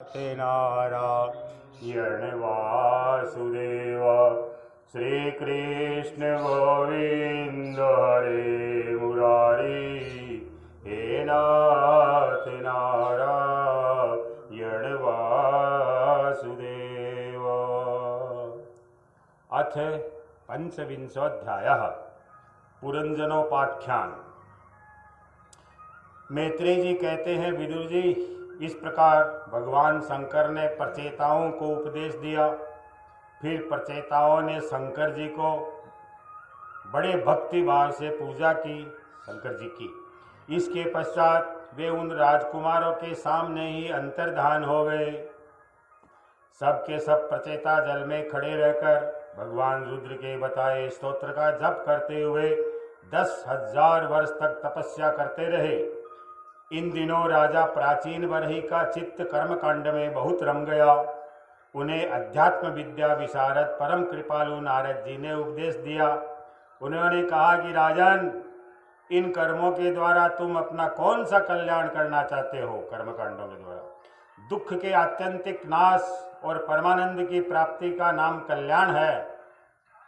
नारायण वासुदेव श्री कृष्ण गोविंद हरे मुरारी हे नाथ नारायण वासुदेव। अथ पंचविंशोऽध्यायः पुरंजनोपाख्यान। मैत्रेय जी कहते हैं, विदुर जी, इस प्रकार भगवान शंकर ने प्रचेताओं को उपदेश दिया। फिर प्रचेताओं ने शंकर जी को बड़े भक्ति भाव से पूजा की, शंकर जी की। इसके पश्चात वे उन राजकुमारों के सामने ही अंतर्धान हो गए। सब के सब प्रचेता जल में खड़े रहकर भगवान रुद्र के बताए स्तोत्र का जप करते हुए 10,000 वर्ष तक तपस्या करते रहे। इन दिनों राजा प्राचीन बरही का चित्त कर्मकांड में बहुत रम गया। उन्हें अध्यात्म विद्या विशारद परम कृपालु नारद जी ने उपदेश दिया। उन्होंने कहा कि राजन, इन कर्मों के द्वारा तुम अपना कौन सा कल्याण करना चाहते हो? कर्मकांडों के द्वारा दुख के आत्यंतिक नाश और परमानंद की प्राप्ति का नाम कल्याण है,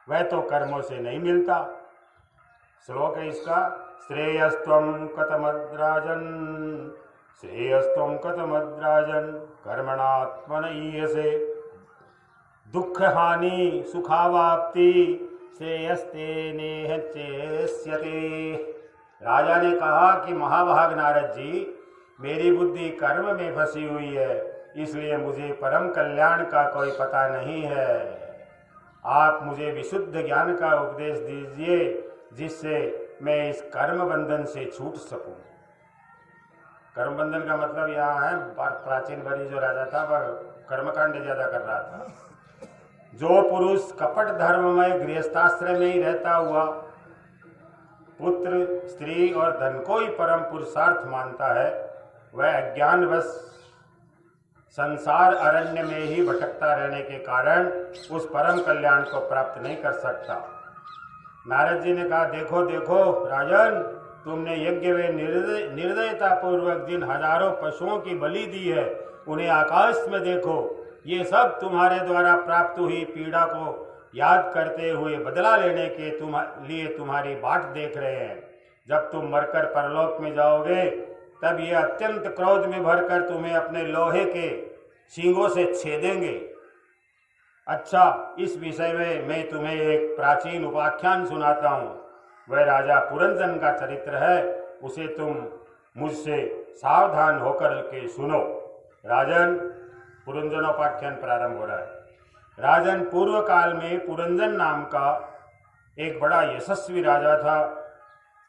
वह तो कर्मों से नहीं मिलता। श्लोक है इसका, श्रेयस्त्वं कथमद्राजन् श्रेयस्त्वं कथमद्राजन् कर्मणात्मन ईयसे दुख हानि सुखावाप्ति श्रेयस्ते नेह चेष्यते। राजा ने कहा कि महाभाग नारद जी, मेरी बुद्धि कर्म में फंसी हुई है, इसलिए मुझे परम कल्याण का कोई पता नहीं है। आप मुझे विशुद्ध ज्ञान का उपदेश दीजिए जिससे मैं इस कर्म बंधन से छूट सकूं। कर्म बंधन का मतलब यहाँ है, प्राचीन बरी जो राजा था वह कर्मकांड ज्यादा कर रहा था। जो पुरुष कपट धर्ममय गृहस्थाश्रम में ही रहता हुआ पुत्र, स्त्री और धन को ही परम पुरुषार्थ मानता है, वह अज्ञानवश संसार अरण्य में ही भटकता रहने के कारण उस परम कल्याण को प्राप्त नहीं कर सकता। नारद जी ने कहा, देखो देखो राजन, तुमने यज्ञ में निर्दयता पूर्वक जिन हजारों पशुओं की बलि दी है, उन्हें आकाश में देखो। ये सब तुम्हारे द्वारा प्राप्त हुई पीड़ा को याद करते हुए बदला लेने के लिए तुम्हारी बाट देख रहे हैं। जब तुम मरकर परलोक में जाओगे तब ये अत्यंत क्रोध में भरकर तुम्हें अपने लोहे के सींगों से छेदेंगे। अच्छा, इस विषय में मैं तुम्हें एक प्राचीन उपाख्यान सुनाता हूँ। वह राजा पुरंजन का चरित्र है, उसे तुम मुझसे सावधान होकर के सुनो। राजन, पुरंजनोपाख्यान प्रारंभ हो रहा है। राजन, पूर्व काल में पुरंजन नाम का एक बड़ा यशस्वी राजा था।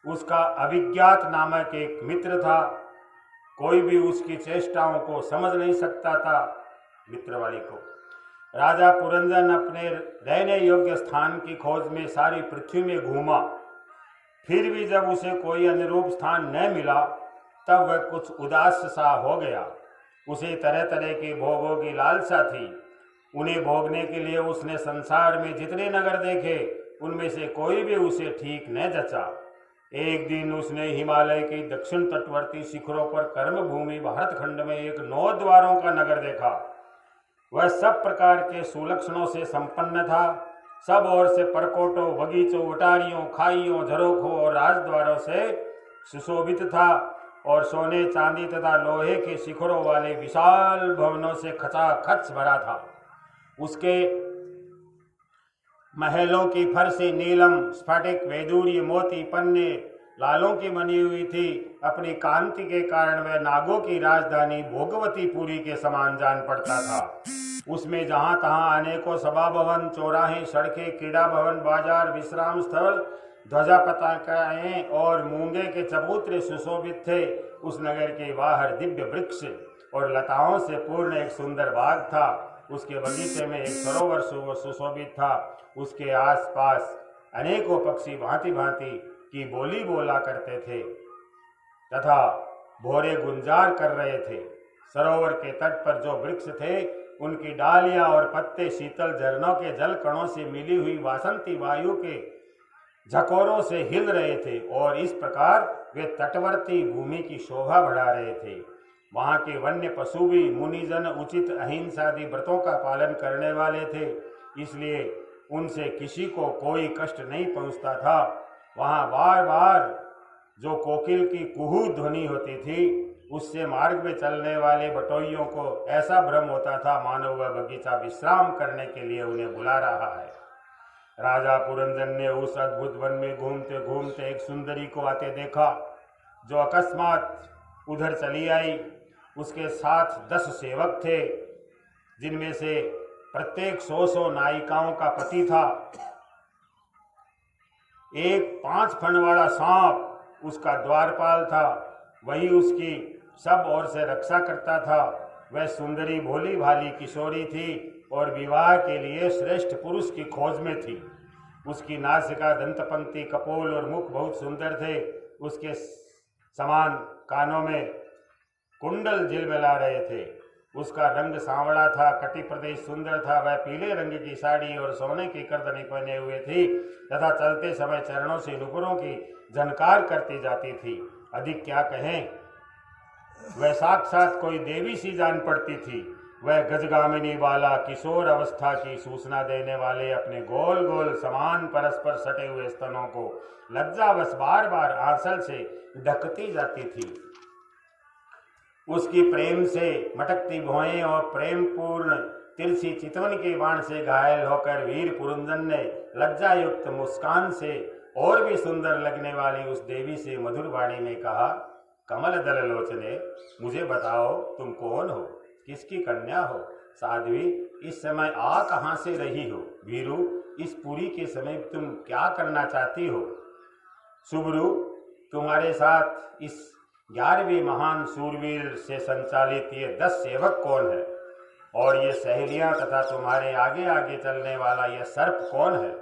उसका अभिज्ञात नामक एक मित्र था। कोई भी उसकी चेष्टाओं को समझ नहीं सकता था, मित्रवाणी को। राजा पुरंजन अपने रहने योग्य स्थान की खोज में सारी पृथ्वी में घूमा। फिर भी जब उसे कोई अनुरूप स्थान न मिला तब वह कुछ उदास सा हो गया। उसे तरह तरह के भोगों की लालसा थी। उन्हें भोगने के लिए उसने संसार में जितने नगर देखे, उनमें से कोई भी उसे ठीक न जचा। एक दिन उसने हिमालय की दक्षिण तटवर्ती शिखरों पर कर्मभूमि भारत खंड में एक 9 द्वारों का नगर देखा। वह सब प्रकार के सुलक्षणों से संपन्न था। सब ओर से परकोटों, बगीचों, अटारियों, खाइयों, झरोखों और राजद्वारों से सुशोभित था और सोने, चांदी तथा लोहे के शिखरों वाले विशाल भवनों से खचाखच भरा था। उसके महलों की फर्शें नीलम, स्फटिक, वैदूर्य, मोती, पन्ने, लालों की बनी हुई थी। अपनी कांति के कारण वह नागों की राजधानी भोगवतीपुरी के समान जान पड़ता था। उसमें जहां तहां अनेकों सभा भवन, चौराहे, सड़कें, क्रीड़ा भवन, बाजार, विश्राम स्थल, ध्वजा पताकाएं और मूंगे के चबूतरे सुशोभित थे। उस नगर के बाहर दिव्य वृक्ष और लताओं से पूर्ण एक सुंदर बाग था। उसके बगीचे में एक सरोवर सुशोभित था। उसके आसपास अनेकों पक्षी भांति भांति की बोली बोला करते थे तथा भोरे गुंजार कर रहे थे। सरोवर के तट पर जो वृक्ष थे, उनकी डालियां और पत्ते शीतल झरनों के जल कणों से मिली हुई वासंती वायु के झकोरों से हिल रहे थे और इस प्रकार वे तटवर्ती भूमि की शोभा बढ़ा रहे थे। वहाँ के वन्य पशु भी मुनिजन उचित अहिंसादि व्रतों का पालन करने वाले थे, इसलिए उनसे किसी को कोई कष्ट नहीं पहुँचता था। वहाँ बार बार जो कोकिल की कुहू ध्वनि होती थी, उससे मार्ग में चलने वाले बटोइयों को ऐसा भ्रम होता था मानो वह बगीचा विश्राम करने के लिए उन्हें बुला रहा है। राजा पुरंजन ने उस अद्भुत वन में घूमते घूमते एक सुंदरी को आते देखा, जो अकस्मात उधर चली आई। उसके साथ 10 सेवक थे, जिनमें से प्रत्येक 100 नायिकाओं का पति था। एक 5 फण वाला सांप उसका द्वारपाल था, वही उसकी सब ओर से रक्षा करता था। वह सुंदरी भोली भाली किशोरी थी और विवाह के लिए श्रेष्ठ पुरुष की खोज में थी। उसकी नासिका, दंतपंक्ति, कपोल और मुख बहुत सुंदर थे। उसके समान कानों में कुंडल झिलमिला रहे थे। उसका रंग सांवला था, कटी प्रदेश सुंदर था। वह पीले रंग की साड़ी और सोने की करदनी पहने हुए थी तथा चलते समय चरणों से नुपुरों की झनकार करती जाती थी। अधिक क्या कहें, वह साक्षात कोई देवी सी जान पड़ती थी। वह गजगामिनी वाला किशोर अवस्था की सूचना देने वाले अपने गोल गोल समान परस्पर सटे हुए स्तनों को लज्जावश बार बार आंचल से ढकती जाती थी। उसकी प्रेम से मटकती भौहें और प्रेम पूर्ण तिरछी चितवन के बाण से घायल होकर वीर पुरंजन ने लज्जायुक्त मुस्कान से और भी सुंदर लगने वाली उस देवी से मधुर वाणी में कहा, कमल दल लोचने, मुझे बताओ तुम कौन हो, किसकी कन्या हो? साध्वी, इस समय आ कहाँ से रही हो? वीरू, इस पुरी के समय तुम क्या करना चाहती हो? सुब्रू, तुम्हारे साथ इस 11वें महान सूरवीर से संचालित ये 10 सेवक कौन है? और ये सहेलियां तथा तुम्हारे आगे आगे चलने वाला यह सर्प कौन है?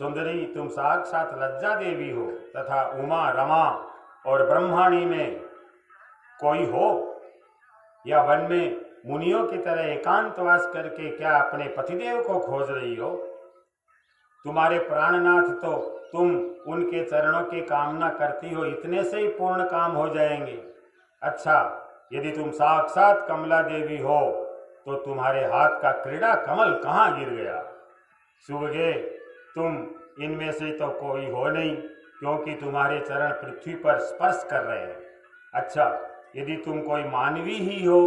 सुंदरी, तुम साक्षात लज्जा देवी हो तथा उमा, रमा और ब्रह्माणी में कोई हो, या वन में मुनियों की तरह एकांतवास करके क्या अपने पतिदेव को खोज रही हो? तुम्हारे प्राणनाथ तो तुम उनके चरणों की कामना करती हो, इतने से ही पूर्ण काम हो जाएंगे। अच्छा, यदि तुम साक्षात कमला देवी हो तो तुम्हारे हाथ का क्रीड़ा कमल कहाँ गिर गया? सुबगे, तुम इनमें से तो कोई हो नहीं, क्योंकि तुम्हारे चरण पृथ्वी पर स्पर्श कर रहे हैं। अच्छा, यदि तुम कोई मानवी ही हो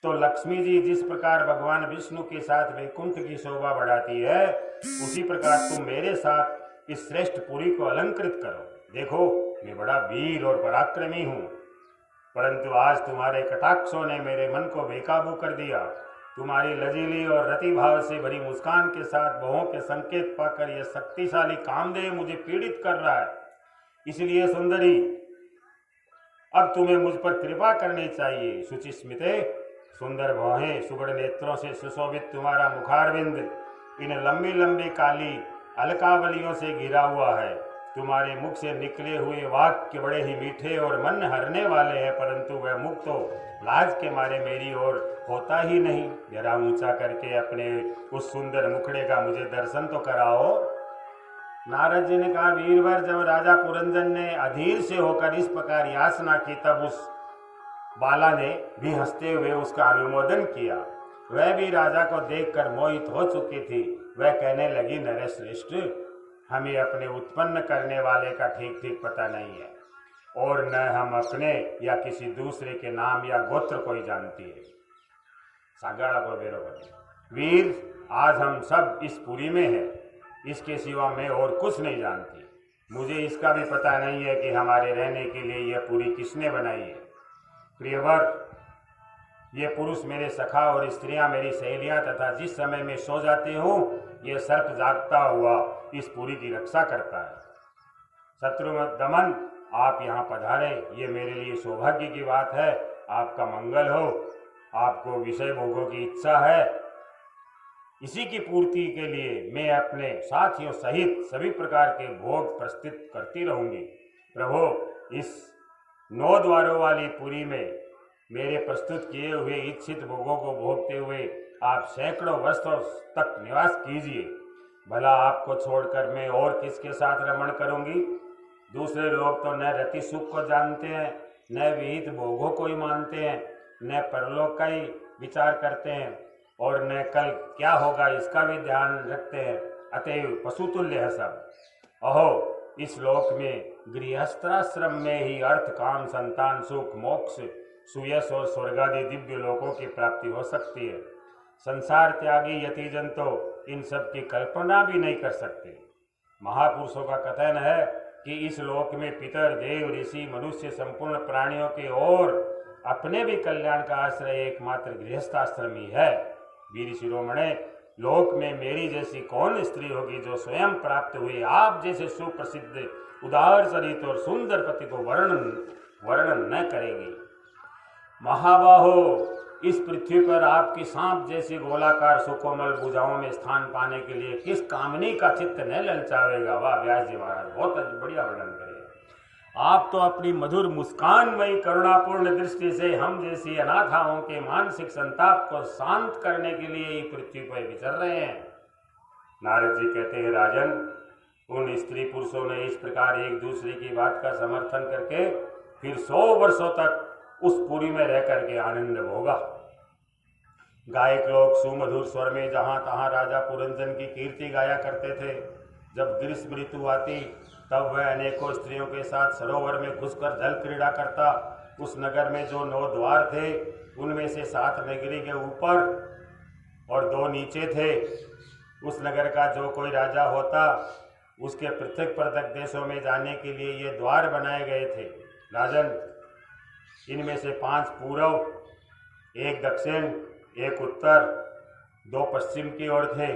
तो लक्ष्मी जी जिस प्रकार भगवान विष्णु के साथ वैकुंठ की शोभा बढ़ाती है, उसी प्रकार तुम मेरे साथ इस श्रेष्ठ पुरी को अलंकृत करो। देखो, मैं बड़ा वीर और पराक्रमी हूँ, परंतु आज तुम्हारे कटाक्षों ने मेरे मन को बेकाबू कर दिया। तुम्हारी लजीली और रति भाव से भरी मुस्कान के साथ बहुओं के संकेत पाकर यह शक्तिशाली कामदेव मुझे पीड़ित कर रहा है। इसलिए सुंदरी, अब तुम्हें मुझ पर कृपा करनी चाहिए। शुचिस्मिते, सुंदर भौहें, सुगढ़ नेत्रों से सुशोभित तुम्हारा मुखारविंद इन लंबी लंबी काली अलकावलियों से घिरा हुआ है। तुम्हारे मुख से निकले हुए वाक्य बड़े ही मीठे और मन हरने वाले हैं, परंतु वह मुख तो लाज के मारे मेरी ओर होता ही नहीं। जरा ऊंचा करके अपने उस सुंदर मुखड़े का मुझे दर्शन तो कराओ। नारद जी ने कहा, वीरवर, जब राजा पुरंजन ने अधीर से होकर इस प्रकार याचना की, तब उस बाला ने भी हंसते हुए उसका अनुमोदन किया। वह भी राजा को देखकर मोहित हो चुकी थी। वह कहने लगी, नरश्रेष्ठ, हमें अपने उत्पन्न करने वाले का ठीक ठीक पता नहीं है, और न हम अपने या किसी दूसरे के नाम या गोत्र को ही जानती है। सागाड़ा को बेरो वीर, आज हम सब इस पुरी में हैं, इसके सिवा मैं और कुछ नहीं जानती। मुझे इसका भी पता नहीं है कि हमारे रहने के लिए यह पुरी किसने बनाई है। प्रियवर, ये पुरुष मेरे सखा और स्त्रियां मेरी सहेलियां तथा जिस समय मैं सो जाती हूँ, ये सर्प जागता हुआ इस पुरी की रक्षा करता है। शत्रुदमन, आप यहाँ पधारे, ये मेरे लिए सौभाग्य की बात है। आपका मंगल हो। आपको विषय भोगों की इच्छा है, इसी की पूर्ति के लिए मैं अपने साथियों सहित सभी प्रकार के भोग प्रस्तुत करती रहूंगी। प्रभु, इस 9 द्वारों वाली पुरी में मेरे प्रस्तुत किए हुए इच्छित भोगों को भोगते हुए आप सैकड़ों वर्षों तक निवास कीजिए। भला आपको छोड़कर मैं और किसके साथ रमण करूंगी? दूसरे लोग तो न रति सुख को जानते हैं न विहित भोगों को ही मानते हैं, न परलोक का ही विचार करते हैं, और न कल क्या होगा इसका भी ध्यान रखते हैं। अतएव पशुतुल्य है सब। अहो, इस लोक में गृहस्थाश्रम में ही अर्थ, काम, संतान, सुख, मोक्ष, सुयश और स्वर्गादि दिव्य लोकों की प्राप्ति हो सकती है। संसार त्यागी यतिजन तो इन सब की कल्पना भी नहीं कर सकते। महापुरुषों का कथन है कि इस लोक में पितर, देव, ऋषि, मनुष्य, संपूर्ण प्राणियों के और अपने भी कल्याण का आश्रय एकमात्र गृहस्थाश्रम ही है। वीर शिरोमणे, लोक में मेरी जैसी कौन स्त्री होगी जो स्वयं प्राप्त हुई आप जैसे सुप्रसिद्ध, उदार चरित और सुंदर पति को वर्णन न करेगी। महाबाहो, इस पृथ्वी पर आपकी सांप जैसी गोलाकार सुकोमल भुजाओं में स्थान पाने के लिए किस कामनी का चित्त न ललचावेगा। वाह व्यास जी महाराज, बहुत बढ़िया वर्णन करिए। आप तो अपनी मधुर मुस्कानमयी करुणापूर्ण दृष्टि से हम जैसी अनाथाओं के मानसिक संताप को शांत करने के लिए ही पृथ्वी पर विचर रहे हैं। नारद जी कहते हैं, राजन, उन स्त्री पुरुषों ने इस प्रकार एक दूसरे की बात का समर्थन करके फिर 100 वर्षों तक उस पुरी में रह करके आनंद भोगा। गायक लोग सुमधुर स्वर में जहाँ तहाँ राजा पुरंजन की कीर्ति गाया करते थे। जब ग्रीष्म ऋतु आती तब वह अनेकों स्त्रियों के साथ सरोवर में घुसकर जल क्रीड़ा करता। उस नगर में जो 9 द्वार थे, उनमें से 7 नगरी के ऊपर और 2 नीचे थे। उस नगर का जो कोई राजा होता, उसके पृथक पृथक देशों में जाने के लिए ये द्वार बनाए गए थे। राजन, इनमें से 5 पूर्व, 1 दक्षिण, 1 उत्तर, 2 पश्चिम की ओर थे।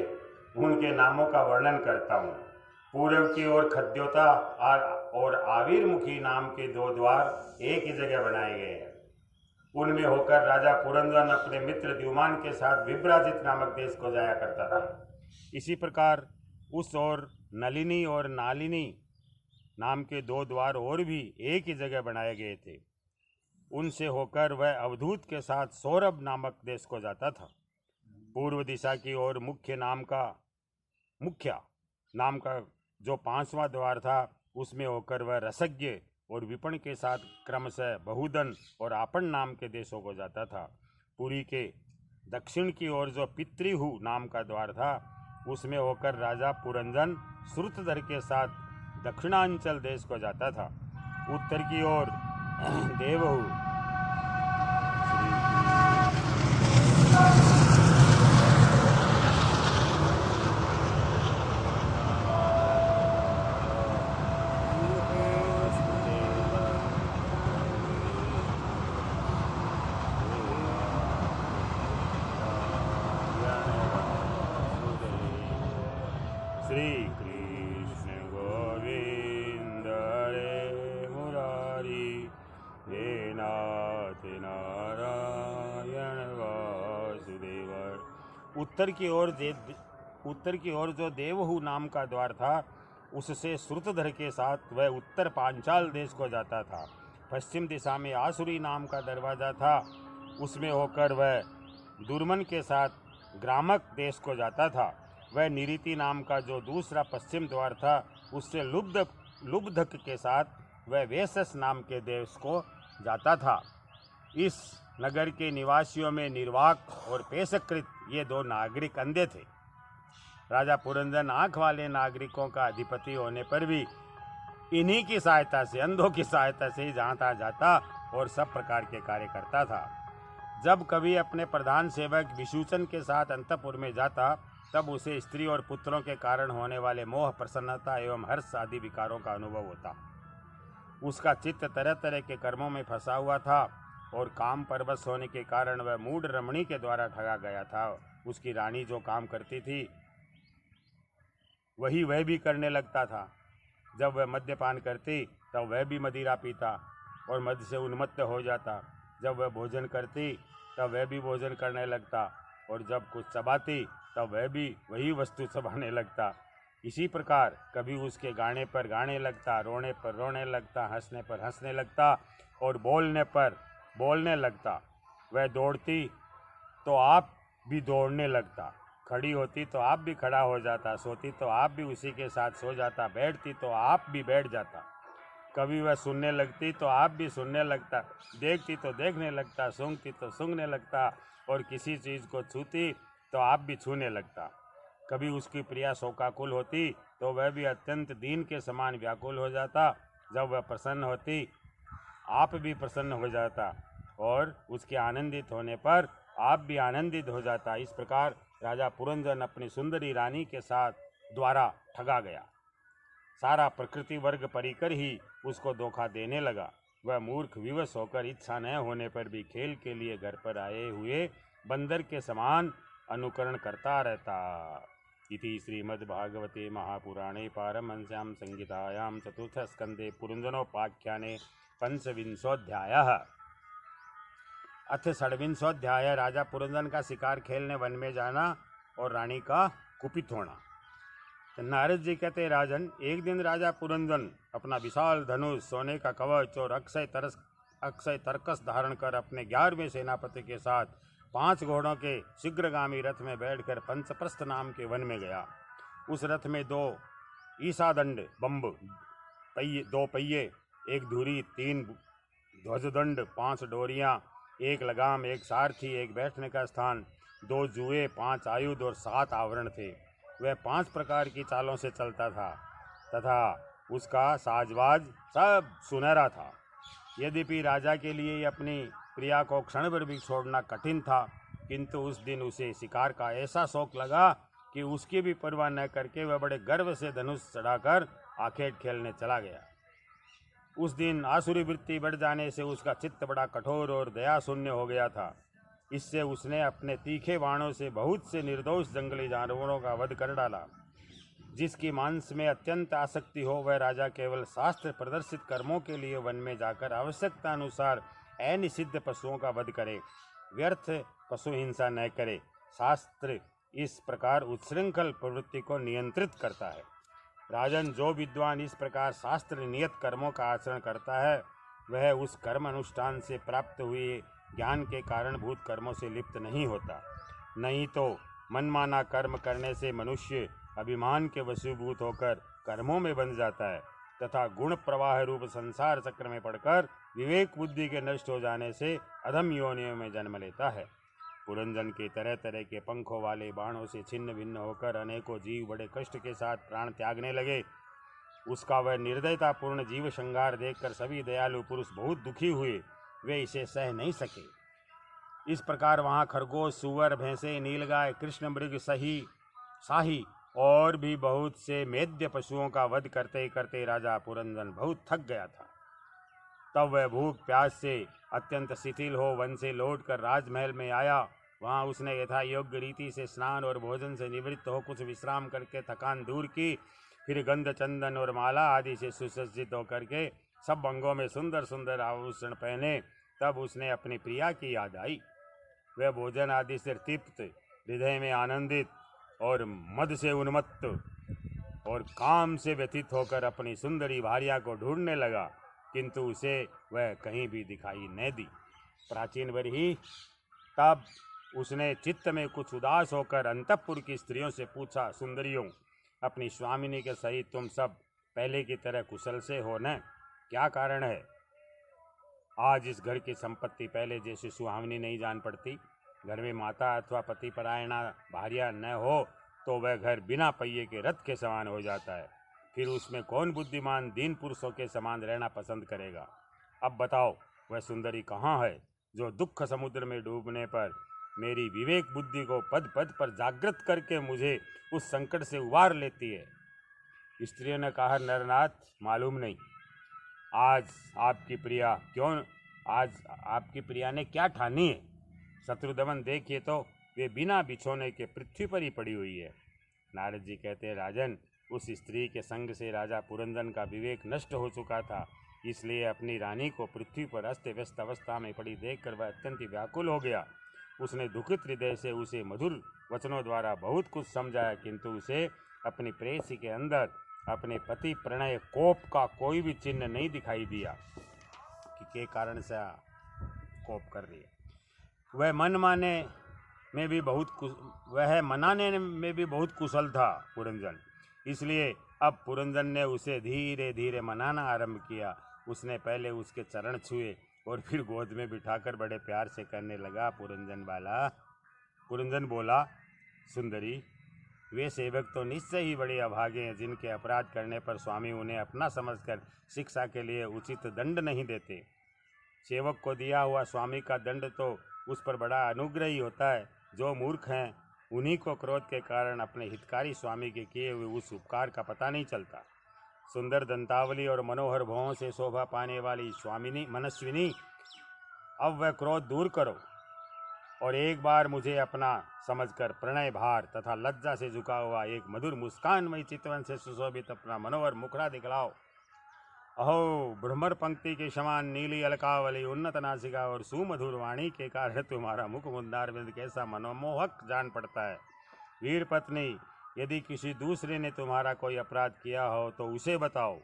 उनके नामों का वर्णन करता हूँ। पूर्व की ओर खद्योता और आविर्मुखी नाम के 2 द्वार एक ही जगह बनाए गए हैं। उनमें होकर राजा पुरंदन अपने मित्र द्युमान के साथ विभ्राजित नामक देश को जाया करता था। इसी प्रकार उस ओर नलिनी और नालिनी नाम के 2 द्वार और भी एक ही जगह बनाए गए थे। उनसे होकर वह अवधूत के साथ सौरभ नामक देश को जाता था। पूर्व दिशा की ओर मुख्या नाम का जो 5वां द्वार था, उसमें होकर वह रसज्ञ और विपण के साथ क्रमशः बहुदन और आपन नाम के देशों को जाता था। पुरी के दक्षिण की ओर जो पितृहु नाम का द्वार था, उसमें होकर राजा पुरंजन श्रुतधर के साथ दक्षिणांचल देश को जाता था। उत्तर की ओर देवहु श्री कृष्ण गोविंद हरे मुरारी, हे नाथ नारायण वासुदेव। उत्तर की ओर जो देवहु नाम का द्वार था, उससे श्रुतधर के साथ वह उत्तर पांचाल देश को जाता था। पश्चिम दिशा में आसुरी नाम का दरवाजा था, उसमें होकर वह दुर्मन के साथ ग्रामक देश को जाता था। वह निरीति नाम का जो दूसरा पश्चिम द्वार था, उससे लुब्धक के साथ वह वेशस नाम के देश को जाता था। इस नगर के निवासियों में निर्वाक और पेशकृत ये 2 नागरिक अंधे थे। राजा पुरंजन आँख वाले नागरिकों का अधिपति होने पर भी इन्हीं की सहायता से, अंधों की सहायता से ही जहाँ तहाँ जाता और सब प्रकार के कार्य करता था। जब कभी अपने प्रधान सेवक विसूचन के साथ अंतपुर में जाता, तब उसे स्त्री और पुत्रों के कारण होने वाले मोह, प्रसन्नता एवं हर्ष आदि विकारों का अनुभव होता। उसका चित्त तरह तरह के कर्मों में फंसा हुआ था और काम परवश होने के कारण वह मूढ़ रमणी के द्वारा ठगा गया था। उसकी रानी जो काम करती थी, वही वह भी करने लगता था। जब वह मद्यपान करती, तब वह भी मदिरा पीता और मद से उन्मत्त हो जाता। जब वह भोजन करती, तब वह भी भोजन करने लगता, और जब कुछ चबाती, तब वह भी वही वस्तु चबाने लगता। इसी प्रकार कभी उसके गाने पर गाने लगता, रोने पर रोने लगता, हंसने पर हंसने लगता और बोलने पर बोलने लगता। वह दौड़ती तो आप भी दौड़ने लगता, खड़ी होती तो आप भी खड़ा हो जाता, सोती तो आप भी उसी के साथ सो जाता, बैठती तो आप भी बैठ जाता। कभी वह सुनने लगती तो आप भी सुनने लगता, देखती तो देखने लगता, सूंघती तो सूंघने लगता, और किसी चीज़ को छूती तो आप भी छूने लगता। कभी उसकी प्रिया शोकाकुल होती तो वह भी अत्यंत दीन के समान व्याकुल हो जाता। जब वह प्रसन्न होती आप भी प्रसन्न हो जाता, और उसके आनंदित होने पर आप भी आनंदित हो जाता। इस प्रकार राजा पुरंजन अपनी सुंदरी रानी के साथ द्वारा ठगा गया। सारा प्रकृति वर्ग परिकर ही उसको धोखा देने लगा। वह मूर्ख विवश होकर इच्छा न होने पर भी खेल के लिए घर पर आए हुए बंदर के समान अनुकरण करता रहता। इति श्रीमद्भागवते महापुराणे पारमहंस्यां संहितायां चतुर्थस्कन्धे पुरंजनोपाख्याने पंचविंशोऽध्यायः। अथ षड्विंशोऽध्याय राजा पुरंजन का शिकार खेलने वन में जाना और रानी का कुपित होना। नारद जी कहते, राजन, एक दिन राजा पुरंजन अपना विशाल धनुष, सोने का कवच और अक्षय तरकस धारण कर अपने 11वें सेनापति के साथ 5 घोड़ों के शीघ्रगामी रथ में बैठकर पंचप्रस्थ नाम के वन में गया। उस रथ में 2 ईसादंड बम्ब, 2 पहिए, 1 धुरी, 3 ध्वजदंड, 5 डोरियां, 1 लगाम, 1 सारथी, 1 बैठने का स्थान, 2 जुए, 5 आयुध और 7 आवरण थे। वह 5 प्रकार की चालों से चलता था तथा उसका साजबाज सब सुनहरा था। यद्यपि राजा के लिए अपनी प्रिया को क्षण भर भी छोड़ना कठिन था, किंतु उस दिन उसे शिकार का ऐसा शौक लगा कि उसकी भी परवाह न करके वह बड़े गर्व से धनुष चढ़ाकर आखेट खेलने चला गया। उस दिन आसुरी वृत्ति बढ़ जाने से उसका चित्त बड़ा कठोर और दया शून्य हो गया था। इससे उसने अपने तीखे बाणों से बहुत से निर्दोष जंगली जानवरों का वध कर डाला। जिसकी मांस में अत्यंत आसक्ति हो वह राजा केवल शास्त्र प्रदर्शित कर्मों के लिए वन में जाकर आवश्यकता अनुसार अनिषिद्ध पशुओं का वध करे, व्यर्थ पशु हिंसा न करे। शास्त्र इस प्रकार उच्छृंखल प्रवृत्ति को नियंत्रित करता है। राजन, जो विद्वान इस प्रकार शास्त्र नियत कर्मों का आचरण करता है वह उस कर्म अनुष्ठान से प्राप्त हुए ज्ञान के कारणभूत कर्मों से लिप्त नहीं होता। नहीं तो मनमाना कर्म करने से मनुष्य अभिमान के वशीभूत होकर कर्मों में बंध जाता है तथा गुण प्रवाह रूप संसार चक्र में पड़कर विवेक बुद्धि के नष्ट हो जाने से अधम योनियों में जन्म लेता है। पुरंजन के तरह तरह के पंखों वाले बाणों से छिन्न भिन्न होकर अनेकों जीव बड़े कष्ट के साथ प्राण त्यागने लगे। उसका वह निर्दयतापूर्ण जीव श्रृंगार देखकर सभी दयालु पुरुष बहुत दुखी हुए, वे इसे सह नहीं सके। इस प्रकार वहाँ खरगोश, सुअर, भैंसे, नीलगाय, कृष्ण मृग, शाही और भी बहुत से मेद्य पशुओं का वध करते करते राजा पुरंजन बहुत थक गया था। तब वह भूख प्यास से अत्यंत शिथिल हो वन से लौटकर राजमहल में आया। वहाँ उसने यथा योग्य रीति से स्नान और भोजन से निवृत्त हो कुछ विश्राम करके थकान दूर की। फिर गंध, चंदन और माला आदि से सुसज्जित होकर के सब अंगों में सुंदर सुंदर आभूषण पहने तब उसने अपनी प्रिया की याद आई। वह भोजन आदि से तृप्त, हृदय में आनंदित और मद से उन्मत्त और काम से व्यथित होकर अपनी सुंदरी भार्या को ढूंढने लगा, किंतु उसे वह कहीं भी दिखाई न दी। प्राचीन वर्ही तब उसने चित्त में कुछ उदास होकर अंतःपुर की स्त्रियों से पूछा, सुंदरियों, अपनी स्वामिनी के सहित तुम सब पहले की तरह कुशल से हो न? क्या कारण है? आज इस घर की संपत्ति पहले जैसी सुहावनी नहीं जान पड़ती। घर में माता अथवा पति परायणा भार्या न हो तो वह घर बिना पहिए के रथ के समान हो जाता है। फिर उसमें कौन बुद्धिमान दीन पुरुषों के समान रहना पसंद करेगा? अब बताओ, वह सुंदरी कहाँ है जो दुख समुद्र में डूबने पर मेरी विवेक बुद्धि को पद पद पर जागृत करके मुझे उस संकट से उबार लेती है? स्त्रियों ने कहा, नरनाथ, मालूम नहीं। आज आपकी प्रिया ने क्या ठानी है? शत्रुदमन देखिए तो वे बिना बिछोने के पृथ्वी पर ही पड़ी हुई है। नारद जी कहते हैं, राजन, उस स्त्री के संग से राजा पुरंजन का विवेक नष्ट हो चुका था, इसलिए अपनी रानी को पृथ्वी पर अस्त व्यस्त अवस्था में पड़ी देखकर वह अत्यंत व्याकुल हो गया। उसने दुखित हृदय से उसे मधुर वचनों द्वारा बहुत कुछ समझाया, किंतु उसे अपनी प्रेयसी के अंदर अपने पति प्रणय कोप का कोई भी चिन्ह नहीं दिखाई दिया कि के कारण से कोप कर रही है। वह मनाने में भी बहुत कुशल था पुरंजन, इसलिए अब पुरंजन ने उसे धीरे धीरे मनाना आरंभ किया। उसने पहले उसके चरण छुए और फिर गोद में बिठाकर बड़े प्यार से कहने लगा, पुरंजन वाला। पुरंजन बोला, सुंदरी, वे सेवक तो निश्चय ही बड़े अभागे हैं जिनके अपराध करने पर स्वामी उन्हें अपना समझकर शिक्षा के लिए उचित दंड नहीं देते। सेवक को दिया हुआ स्वामी का दंड तो उस पर बड़ा अनुग्रह ही होता है। जो मूर्ख हैं उन्हीं को क्रोध के कारण अपने हितकारी स्वामी के किए हुए उस उपकार का पता नहीं चलता। सुंदर दंतावली और मनोहर भवों से शोभा पाने वाली स्वामिनी मनस्विनी, अब वह क्रोध दूर करो और एक बार मुझे अपना समझकर प्रणय भार तथा लज्जा से झुका हुआ एक मधुर मुस्कानमयी चितवन से सुशोभित अपना मनोहर मुखड़ा दिखलाओ। अहो, भ्रमर पंक्ति के समान नीली अलकावली, उन्नत नासिका और सुमधुर वाणी के कारण तुम्हारा मुख मुंदार बिंद कैसा मनोमोहक जान पड़ता है। वीर पत्नी, यदि किसी दूसरे ने तुम्हारा कोई अपराध किया हो तो उसे बताओ।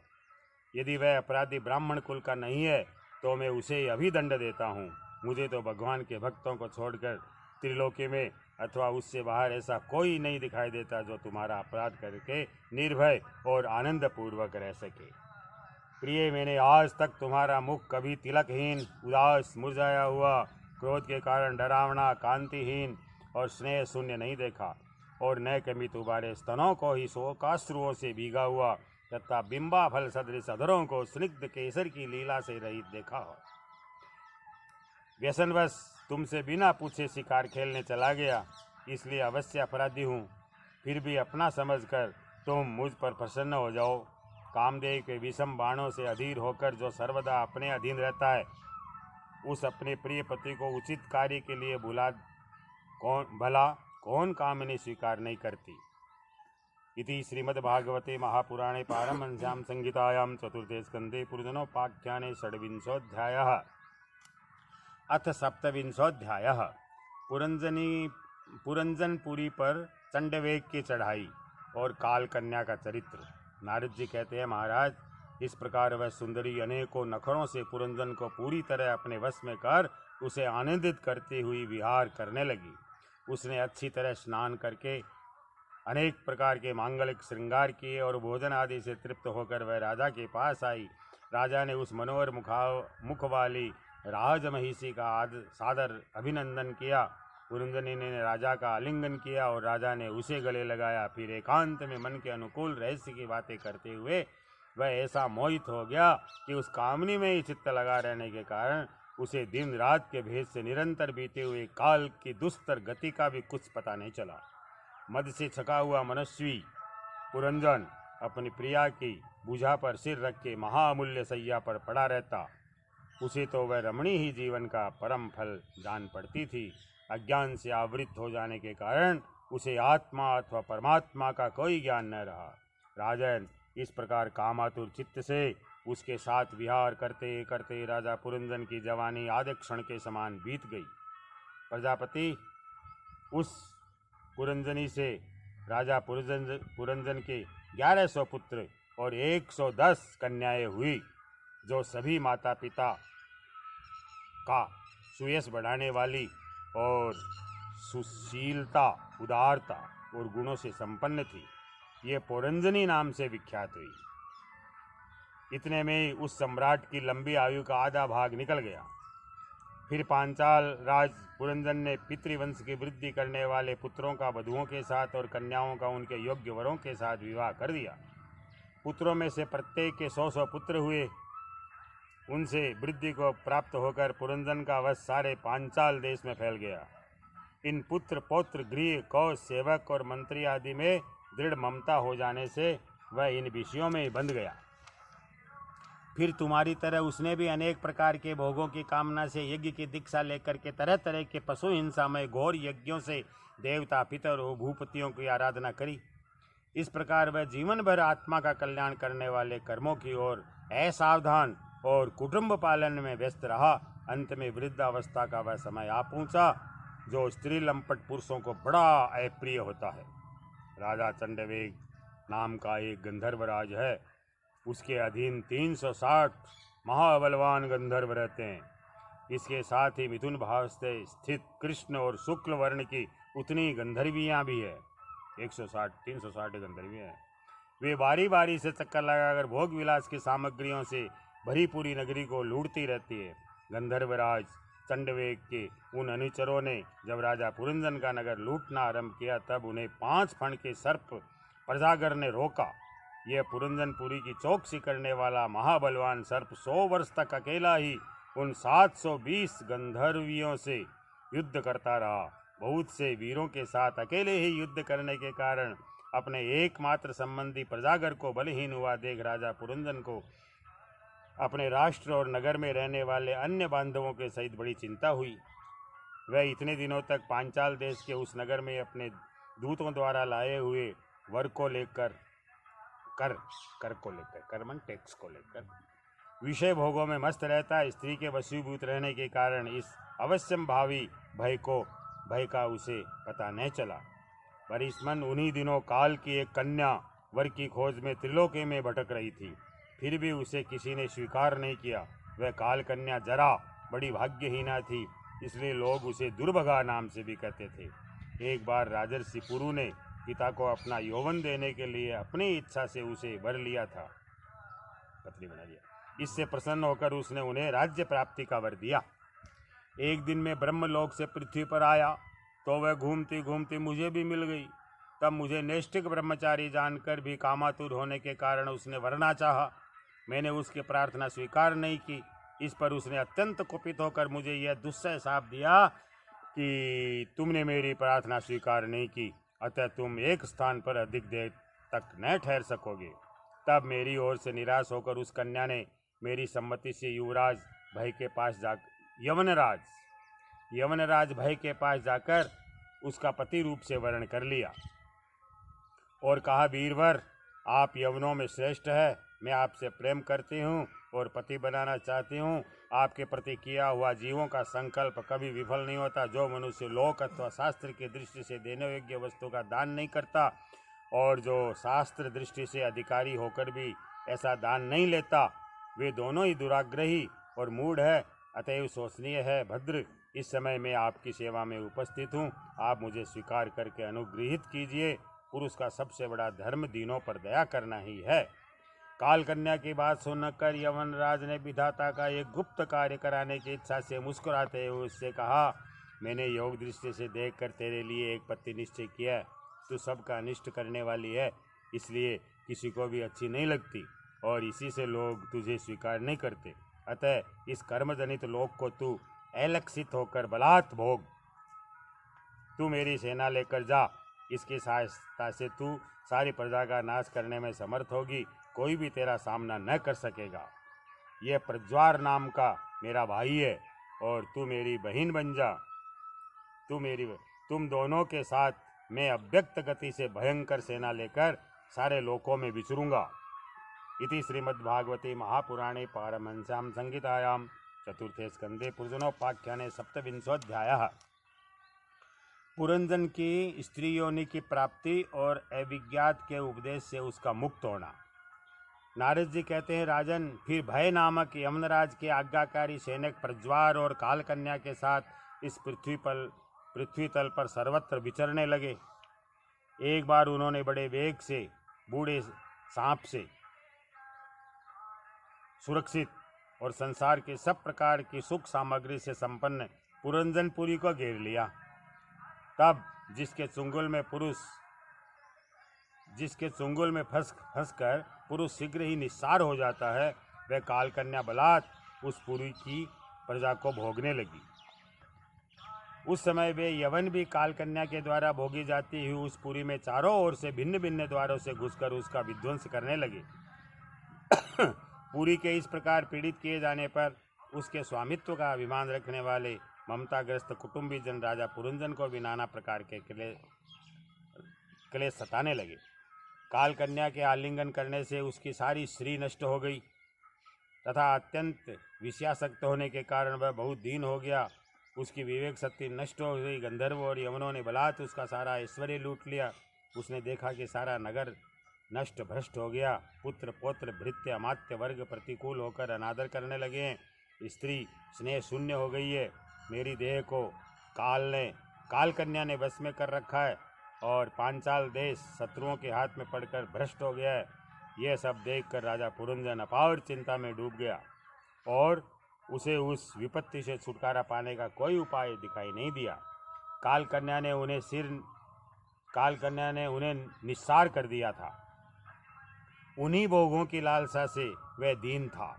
यदि वह अपराधी ब्राह्मण कुल का नहीं है तो मैं उसे अभी दंड देता हूँ। मुझे तो भगवान के भक्तों को छोड़कर त्रिलोकी में अथवा उससे बाहर ऐसा कोई नहीं दिखाई देता जो तुम्हारा अपराध करके निर्भय और आनंदपूर्वक रह सके। प्रिय, मैंने आज तक तुम्हारा मुख कभी तिलकहीन, उदास, मुरझाया हुआ, क्रोध के कारण डरावना, कांतिहीन और स्नेह शून्य नहीं देखा, और न कभी तुम्हारे स्तनों को ही शोकाश्रुओं से भीगा हुआ तथा बिंबा फल सदृश अधरों को स्निग्ध केसर की लीला से रहित देखा हो। व्यसनवश तुमसे बिना पूछे शिकार खेलने चला गया, इसलिए अवश्य अपराधी हूँ। फिर भी अपना समझकर तुम मुझ पर प्रसन्न हो जाओ। कामदेव के विषम बाणों से अधीर होकर जो सर्वदा अपने अधीन रहता है, उस अपने प्रिय पति को उचित कार्य के लिए भला कौन कामनी स्वीकार नहीं करती। इति श्रीमद्भागवते महापुराणे पारमहंस्यां संहितायां चतुर्थे स्कंदे पुरंजनोपाख्याने षड्विंशोऽध्यायः। अथ सप्तविंशोऽध्यायः। पुरंजनपुरी पर चंडवेग की चढ़ाई और काल कन्या का चरित्र। नारद जी कहते हैं, महाराज, इस प्रकार वह सुंदरी अनेकों नखरों से पुरंजन को पूरी तरह अपने वश में कर उसे आनंदित करती हुई विहार करने लगी। उसने अच्छी तरह स्नान करके अनेक प्रकार के मांगलिक श्रृंगार किए और भोजन आदि से तृप्त होकर वह राजा के पास आई। राजा ने उस मनोहर मुख वाली राजमहिषी का सादर अभिनंदन किया। पुरंजनी ने राजा का आलिंगन किया और राजा ने उसे गले लगाया। फिर एकांत में मन के अनुकूल रहस्य की बातें करते हुए वह ऐसा मोहित हो गया कि उस कामनी में ही चित्त लगा रहने के कारण उसे दिन रात के भेद से निरंतर बीते हुए काल की दुस्तर गति का भी कुछ पता नहीं चला। मद से छका हुआ मनस्वी पुरंजन अपनी प्रिया की भुजा पर सिर रख के महाअमूल्य सैया पर पड़ा रहता। उसे तो वह रमणी ही जीवन का परम फल जान पड़ती थी। अज्ञान से आवृत हो जाने के कारण उसे आत्मा अथवा परमात्मा का कोई ज्ञान न रहा। राजन, इस प्रकार कामातुर चित्त से उसके साथ विहार करते करते राजा पुरंजन की जवानी आधे क्षण के समान बीत गई। प्रजापति, उस पुरंजनी से राजा पुरंजन के 1100 पुत्र और 110 कन्याएं हुई, जो सभी माता पिता का सुयश बढ़ाने वाली और सुशीलता, उदारता और गुणों से संपन्न थी। ये पुरंजनी नाम से विख्यात हुई। इतने में उस सम्राट की लंबी आयु का आधा भाग निकल गया। फिर पांचाल राज पुरंजन ने पितृवंश की वृद्धि करने वाले पुत्रों का वधुओं के साथ और कन्याओं का उनके योग्य वरों के साथ विवाह कर दिया। पुत्रों में से प्रत्येक के 100 पुत्र हुए। उनसे वृद्धि को प्राप्त होकर पुरंजन का वश सारे पांचाल देश में फैल गया। इन पुत्र पौत्र गृह कौश सेवक और मंत्री आदि में दृढ़ ममता हो जाने से वह इन विषयों में बंध गया। फिर तुम्हारी तरह उसने भी अनेक प्रकार के भोगों की कामना से यज्ञ की दीक्षा लेकर के तरह तरह के पशु हिंसामय घोर यज्ञों से देवता पितर और भूपतियों की आराधना करी। इस प्रकार वह जीवन भर आत्मा का कल्याण करने वाले कर्मों की ओर असावधान और कुटुंब पालन में व्यस्त रहा। अंत में वृद्धावस्था का वह समय आ पहुंचा जो स्त्री लंपट पुरुषों को बड़ा अप्रिय होता है। राजा चंडवेग नाम का एक गंधर्व राज है। उसके अधीन 360 महाबलवान गंधर्व रहते हैं। इसके साथ ही मिथुन भाव से स्थित कृष्ण और शुक्ल वर्ण की उतनी गंधर्वियाँ भी है। 360 गंधर्वियाँ हैं। वे बारी बारी से चक्कर लगाकर भोग विलास की सामग्रियों से भरी पूरी नगरी को लूटती रहती है। गंधर्वराज चंडवेग के उन अनुचरों ने जब राजा पुरंजन का नगर लूटना आरंभ किया तब उन्हें 5 फण के सर्प प्रजागर ने रोका। यह पुरंजनपुरी की चौकसी करने वाला महाबलवान सर्प 100 वर्ष तक अकेला ही उन 720 गंधर्वियों से युद्ध करता रहा। बहुत से वीरों के साथ अकेले ही युद्ध करने के कारण अपने एकमात्र संबंधी प्रजागर को बलहीन हुआ देख राजा पुरंजन को अपने राष्ट्र और नगर में रहने वाले अन्य बांधवों के सहित बड़ी चिंता हुई। वह इतने दिनों तक पांचाल देश के उस नगर में अपने दूतों द्वारा लाए हुए वर को लेकर टैक्स को लेकर विषय भोगों में मस्त रहता। स्त्री के वशीभूत रहने के कारण इस अवश्यम भावी भय का उसे पता नहीं चला। परिस्मन उन्हीं दिनों काल की एक कन्या वर की खोज में त्रिलोकी में भटक रही थी, फिर भी उसे किसी ने स्वीकार नहीं किया। वह काल कन्या जरा बड़ी भाग्यहीना थी, इसलिए लोग उसे दुर्भगा नाम से भी कहते थे। एक बार राजर्षि पुरु ने पिता को अपना यौवन देने के लिए अपनी इच्छा से उसे वर लिया था, पत्नी बना लिया। इससे प्रसन्न होकर उसने उन्हें राज्य प्राप्ति का वर दिया। एक दिन में ब्रह्मलोक से पृथ्वी पर आया तो वह घूमती घूमती मुझे भी मिल गई। तब मुझे नैष्ठिक ब्रह्मचारी जानकर भी कामातुर होने के कारण उसने वरना चाहा। मैंने उसकी प्रार्थना स्वीकार नहीं की। इस पर उसने अत्यंत कुपित होकर मुझे यह दुस्सह शाप दिया कि तुमने मेरी प्रार्थना स्वीकार नहीं की, अतः तुम एक स्थान पर अधिक देर तक न ठहर सकोगे। तब मेरी ओर से निराश होकर उस कन्या ने मेरी सम्मति से यवनराज भय के पास जाकर उसका पति रूप से वर्ण कर लिया और कहा, वीरवर, आप यवनों में श्रेष्ठ है। मैं आपसे प्रेम करती हूँ और पति बनाना चाहती हूँ। आपके प्रति किया हुआ जीवों का संकल्प कभी विफल नहीं होता। जो मनुष्य लोक अथवा शास्त्र की दृष्टि से देने योग्य वस्तु का दान नहीं करता और जो शास्त्र दृष्टि से अधिकारी होकर भी ऐसा दान नहीं लेता, वे दोनों ही दुराग्रही और मूढ़ है। अतएव शोचनीय है। भद्र, इस समय मैं आपकी सेवा में उपस्थित हूँ, आप मुझे स्वीकार करके अनुगृहित कीजिए। पुरुष का सबसे बड़ा धर्म दीनों पर दया करना ही है। काल कन्या की बात सुनकर यवनराज ने विधाता का एक गुप्त कार्य कराने की इच्छा से मुस्कुराते हुए उससे कहा, मैंने योग दृष्टि से देखकर तेरे लिए एक पत्नी निश्चय किया है। तू सबका अनिष्ट करने वाली है, इसलिए किसी को भी अच्छी नहीं लगती और इसी से लोग तुझे स्वीकार नहीं करते। अतः इस कर्मजनित लोक को तू अलक्षित होकर बलात् भोग। तू मेरी सेना लेकर जा। इसकी सहायता से तू सारी प्रजा का नाश करने में समर्थ होगी। कोई भी तेरा सामना न कर सकेगा। यह प्रज्वार नाम का मेरा भाई है और तू मेरी बहन बन जा। तुम दोनों के साथ मैं अव्यक्त गति से भयंकर सेना लेकर सारे लोकों में विचरूंगा। इति श्रीमद्भागवते महापुराणे पारमहंस्यां संहितायां चतुर्थे स्कंदे पुरुषोपाख्याने 27वाध्यायः। पुरंजन की स्त्री योनि की प्राप्ति और अविज्ञात के उपदेश से उसका मुक्त होना। नारद जी कहते हैं, राजन, फिर भय नामक यमनराज के आज्ञाकारी सैनिक प्रज्वार और कालकन्या के साथ इस पृथ्वी तल पर सर्वत्र विचरने लगे। एक बार उन्होंने बड़े वेग से बूढ़े सांप से सुरक्षित और संसार के सब प्रकार की सुख सामग्री से संपन्न पुरंजनपुरी को घेर लिया। तब जिसके चुंगल में फंसकर पुरुष शीघ्र ही निस्सार हो जाता है, वह कालकन्या बलात् उस पुरी की प्रजा को भोगने लगी। उस समय वे यवन भी कालकन्या के द्वारा भोगी जाती हुई उस पुरी में चारों ओर से भिन्न भिन्न द्वारों से घुसकर उसका विध्वंस करने लगे। पुरी के इस प्रकार पीड़ित किए जाने पर उसके स्वामित्व का अभिमान रखने वाले ममताग्रस्त कुटुंबी जन राजा पुरंजन को भी नाना प्रकार के क्लेश सताने लगे। कालकन्या के आलिंगन करने से उसकी सारी श्री नष्ट हो गई तथा अत्यंत विषयासक्त होने के कारण वह बहुत दीन हो गया। उसकी विवेक शक्ति नष्ट हो गई। गंधर्व और यवनों ने बलात् उसका सारा ऐश्वर्य लूट लिया। उसने देखा कि सारा नगर नष्ट भ्रष्ट हो गया। पुत्र पौत्र भृत्य अमात्य वर्ग प्रतिकूल होकर अनादर करने लगे हैं। स्त्री स्नेह शून्य हो गई है। मेरी देह को काल कन्या ने वश में कर रखा है। और पांचाल देश शत्रुओं के हाथ में पड़कर भ्रष्ट हो गया है। यह सब देखकर राजा पुरंजन अपार चिंता में डूब गया और उसे उस विपत्ति से छुटकारा पाने का कोई उपाय दिखाई नहीं दिया। कालकन्या ने उन्हें निस्सार कर दिया था। उन्हीं भोगों की लालसा से वह दीन था।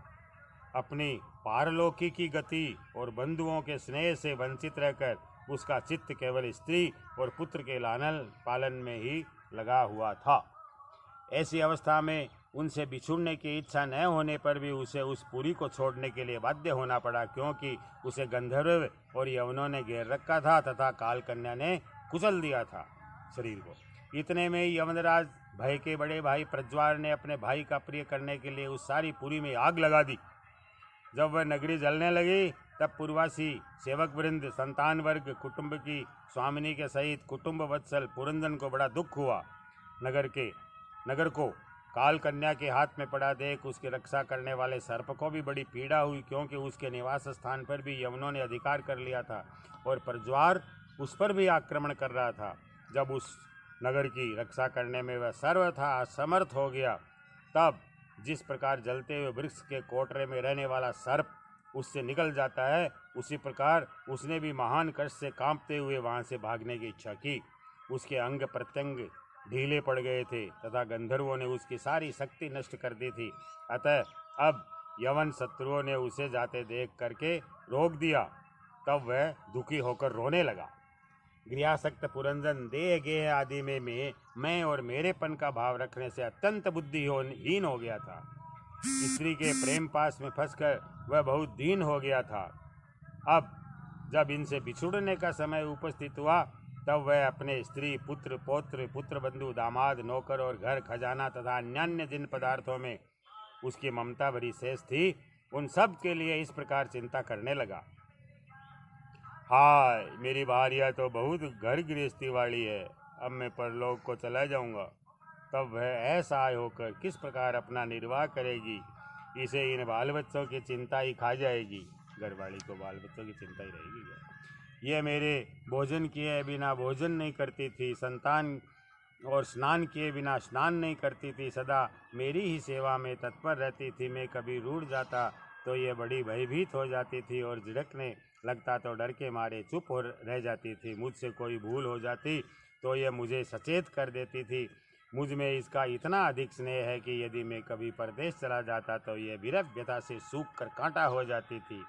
अपनी पारलौकिक की गति और बंधुओं के स्नेह से वंचित रहकर उसका चित्त केवल स्त्री और पुत्र के लालन पालन में ही लगा हुआ था। ऐसी अवस्था में उनसे बिछुड़ने की इच्छा न होने पर भी उसे उस पुरी को छोड़ने के लिए बाध्य होना पड़ा, क्योंकि उसे गंधर्व और यवनों ने घेर रखा था तथा कालकन्या ने कुचल दिया था शरीर को। इतने में ही यमनराज भय के बड़े भाई प्रज्वार ने अपने भाई का प्रिय करने के लिए उस सारी पुरी में आग लगा दी। जब वह नगरी जलने लगी तब पूर्वासी सेवक वृंद, संतान वर्ग, कुटुंब की स्वामिनी के सहित कुटुंब वत्सल पुरंदन को बड़ा दुख हुआ। नगर को कालकन्या के हाथ में पड़ा देख उसकी रक्षा करने वाले सर्प को भी बड़ी पीड़ा हुई, क्योंकि उसके निवास स्थान पर भी यवनों ने अधिकार कर लिया था और प्रज्वार उस पर भी आक्रमण कर रहा था। जब उस नगर की रक्षा करने में वह सर्वथा असमर्थ हो गया, तब जिस प्रकार जलते हुए वृक्ष के कोटरे में रहने वाला सर्प उससे निकल जाता है, उसी प्रकार उसने भी महान कष्ट से कांपते हुए वहां से भागने की इच्छा की। उसके अंग प्रत्यंग ढीले पड़ गए थे तथा गंधर्वों ने उसकी सारी शक्ति नष्ट कर दी थी। अतः अब यवन शत्रुओं ने उसे जाते देख करके रोक दिया। तब वह दुखी होकर रोने लगा। गृहासक्त पुरंजन देह गेह आदि में मैं और मेरेपन का भाव रखने से अत्यंत बुद्धिहीन हो गया था। स्त्री के प्रेम पास में फंसकर वह बहुत दीन हो गया था। अब जब इनसे बिछुड़ने का समय उपस्थित हुआ तब वह अपने स्त्री, पुत्र, पौत्र, पुत्र बंधु, दामाद, नौकर और घर खजाना तथा अन्यान्य जिन पदार्थों में उसकी ममता भरी शेष थी, उन सब के लिए इस प्रकार चिंता करने लगा। हाय, मेरी भार्या तो बहुत घर गृहस्थी वाली है, अब मैं परलोक को चला जाऊंगा। तब वह असहाय होकर किस प्रकार अपना निर्वाह करेगी, इसे इन बाल बच्चों की चिंता ही खा जाएगी। घरवाली को बाल बच्चों की चिंता ही रहेगी क्या? ये मेरे भोजन किए बिना भोजन नहीं करती थी, संतान और स्नान किए बिना स्नान नहीं करती थी, सदा मेरी ही सेवा में तत्पर रहती थी। मैं कभी रूठ जाता तो ये बड़ी भयभीत हो जाती थी और झिड़कने लगता तो डर के मारे चुप हो रह जाती थी। मुझसे कोई भूल हो जाती तो ये मुझे सचेत कर देती थी। मुझ में इसका इतना अधिक स्नेह है कि यदि मैं कभी परदेश चला जाता तो ये विरह व्यथा से सूख कर कांटा हो जाती थी।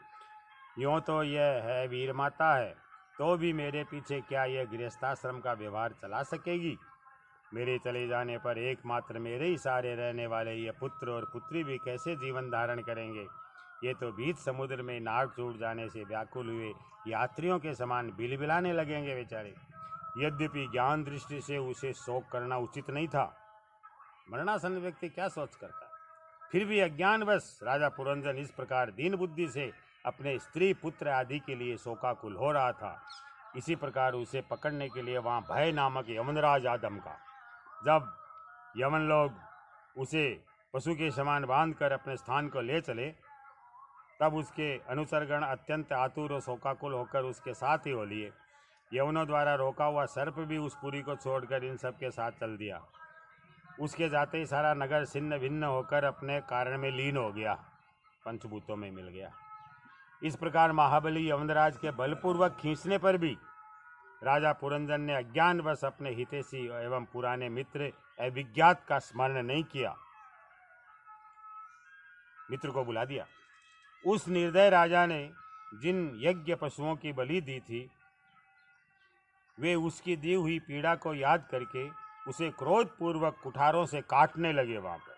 यूँ तो यह है वीर माता है, तो भी मेरे पीछे क्या यह गृहस्थाश्रम का व्यवहार चला सकेगी? मेरे चले जाने पर एकमात्र मेरे ही सहारे रहने वाले ये पुत्र और पुत्री भी कैसे जीवन धारण करेंगे? ये तो बीच समुद्र में नाव टूट जाने से व्याकुल हुए यात्रियों के समान बिलबिलाने लगेंगे बेचारे। यद्यपि ज्ञान दृष्टि से उसे शोक करना उचित नहीं था, मरणासन व्यक्ति क्या सोच करता, फिर भी अज्ञानवश राजा पुरंजन इस प्रकार दीन बुद्धि से अपने स्त्री, पुत्र आदि के लिए शोकाकुल हो रहा था। इसी प्रकार उसे पकड़ने के लिए वहाँ भय नामक यमनराज आ धमका। जब यमन लोग उसे पशु के समान बांधकर अपने स्थान को ले चले, तब उसके अनुचरगण अत्यंत आतुर और शोकाकुल होकर उसके साथ ही हो लिए। यवनों द्वारा रोका हुआ सर्प भी उस पुरी को छोड़कर इन सब के साथ चल दिया। उसके जाते ही सारा नगर छिन्न भिन्न होकर अपने कारण में लीन हो गया, पंचभूतों में मिल गया। इस प्रकार महाबली यमनराज के बलपूर्वक खींचने पर भी राजा पुरंजन ने अज्ञानवश अपने हितैषी एवं पुराने मित्र अभिज्ञात का स्मरण नहीं किया। मित्र को बुला दिया। उस निर्दय राजा ने जिन यज्ञ पशुओं की बलि दी थी, वे उसकी दी हुई पीड़ा को याद करके उसे क्रोधपूर्वक कुठारों से काटने लगे। वहां पर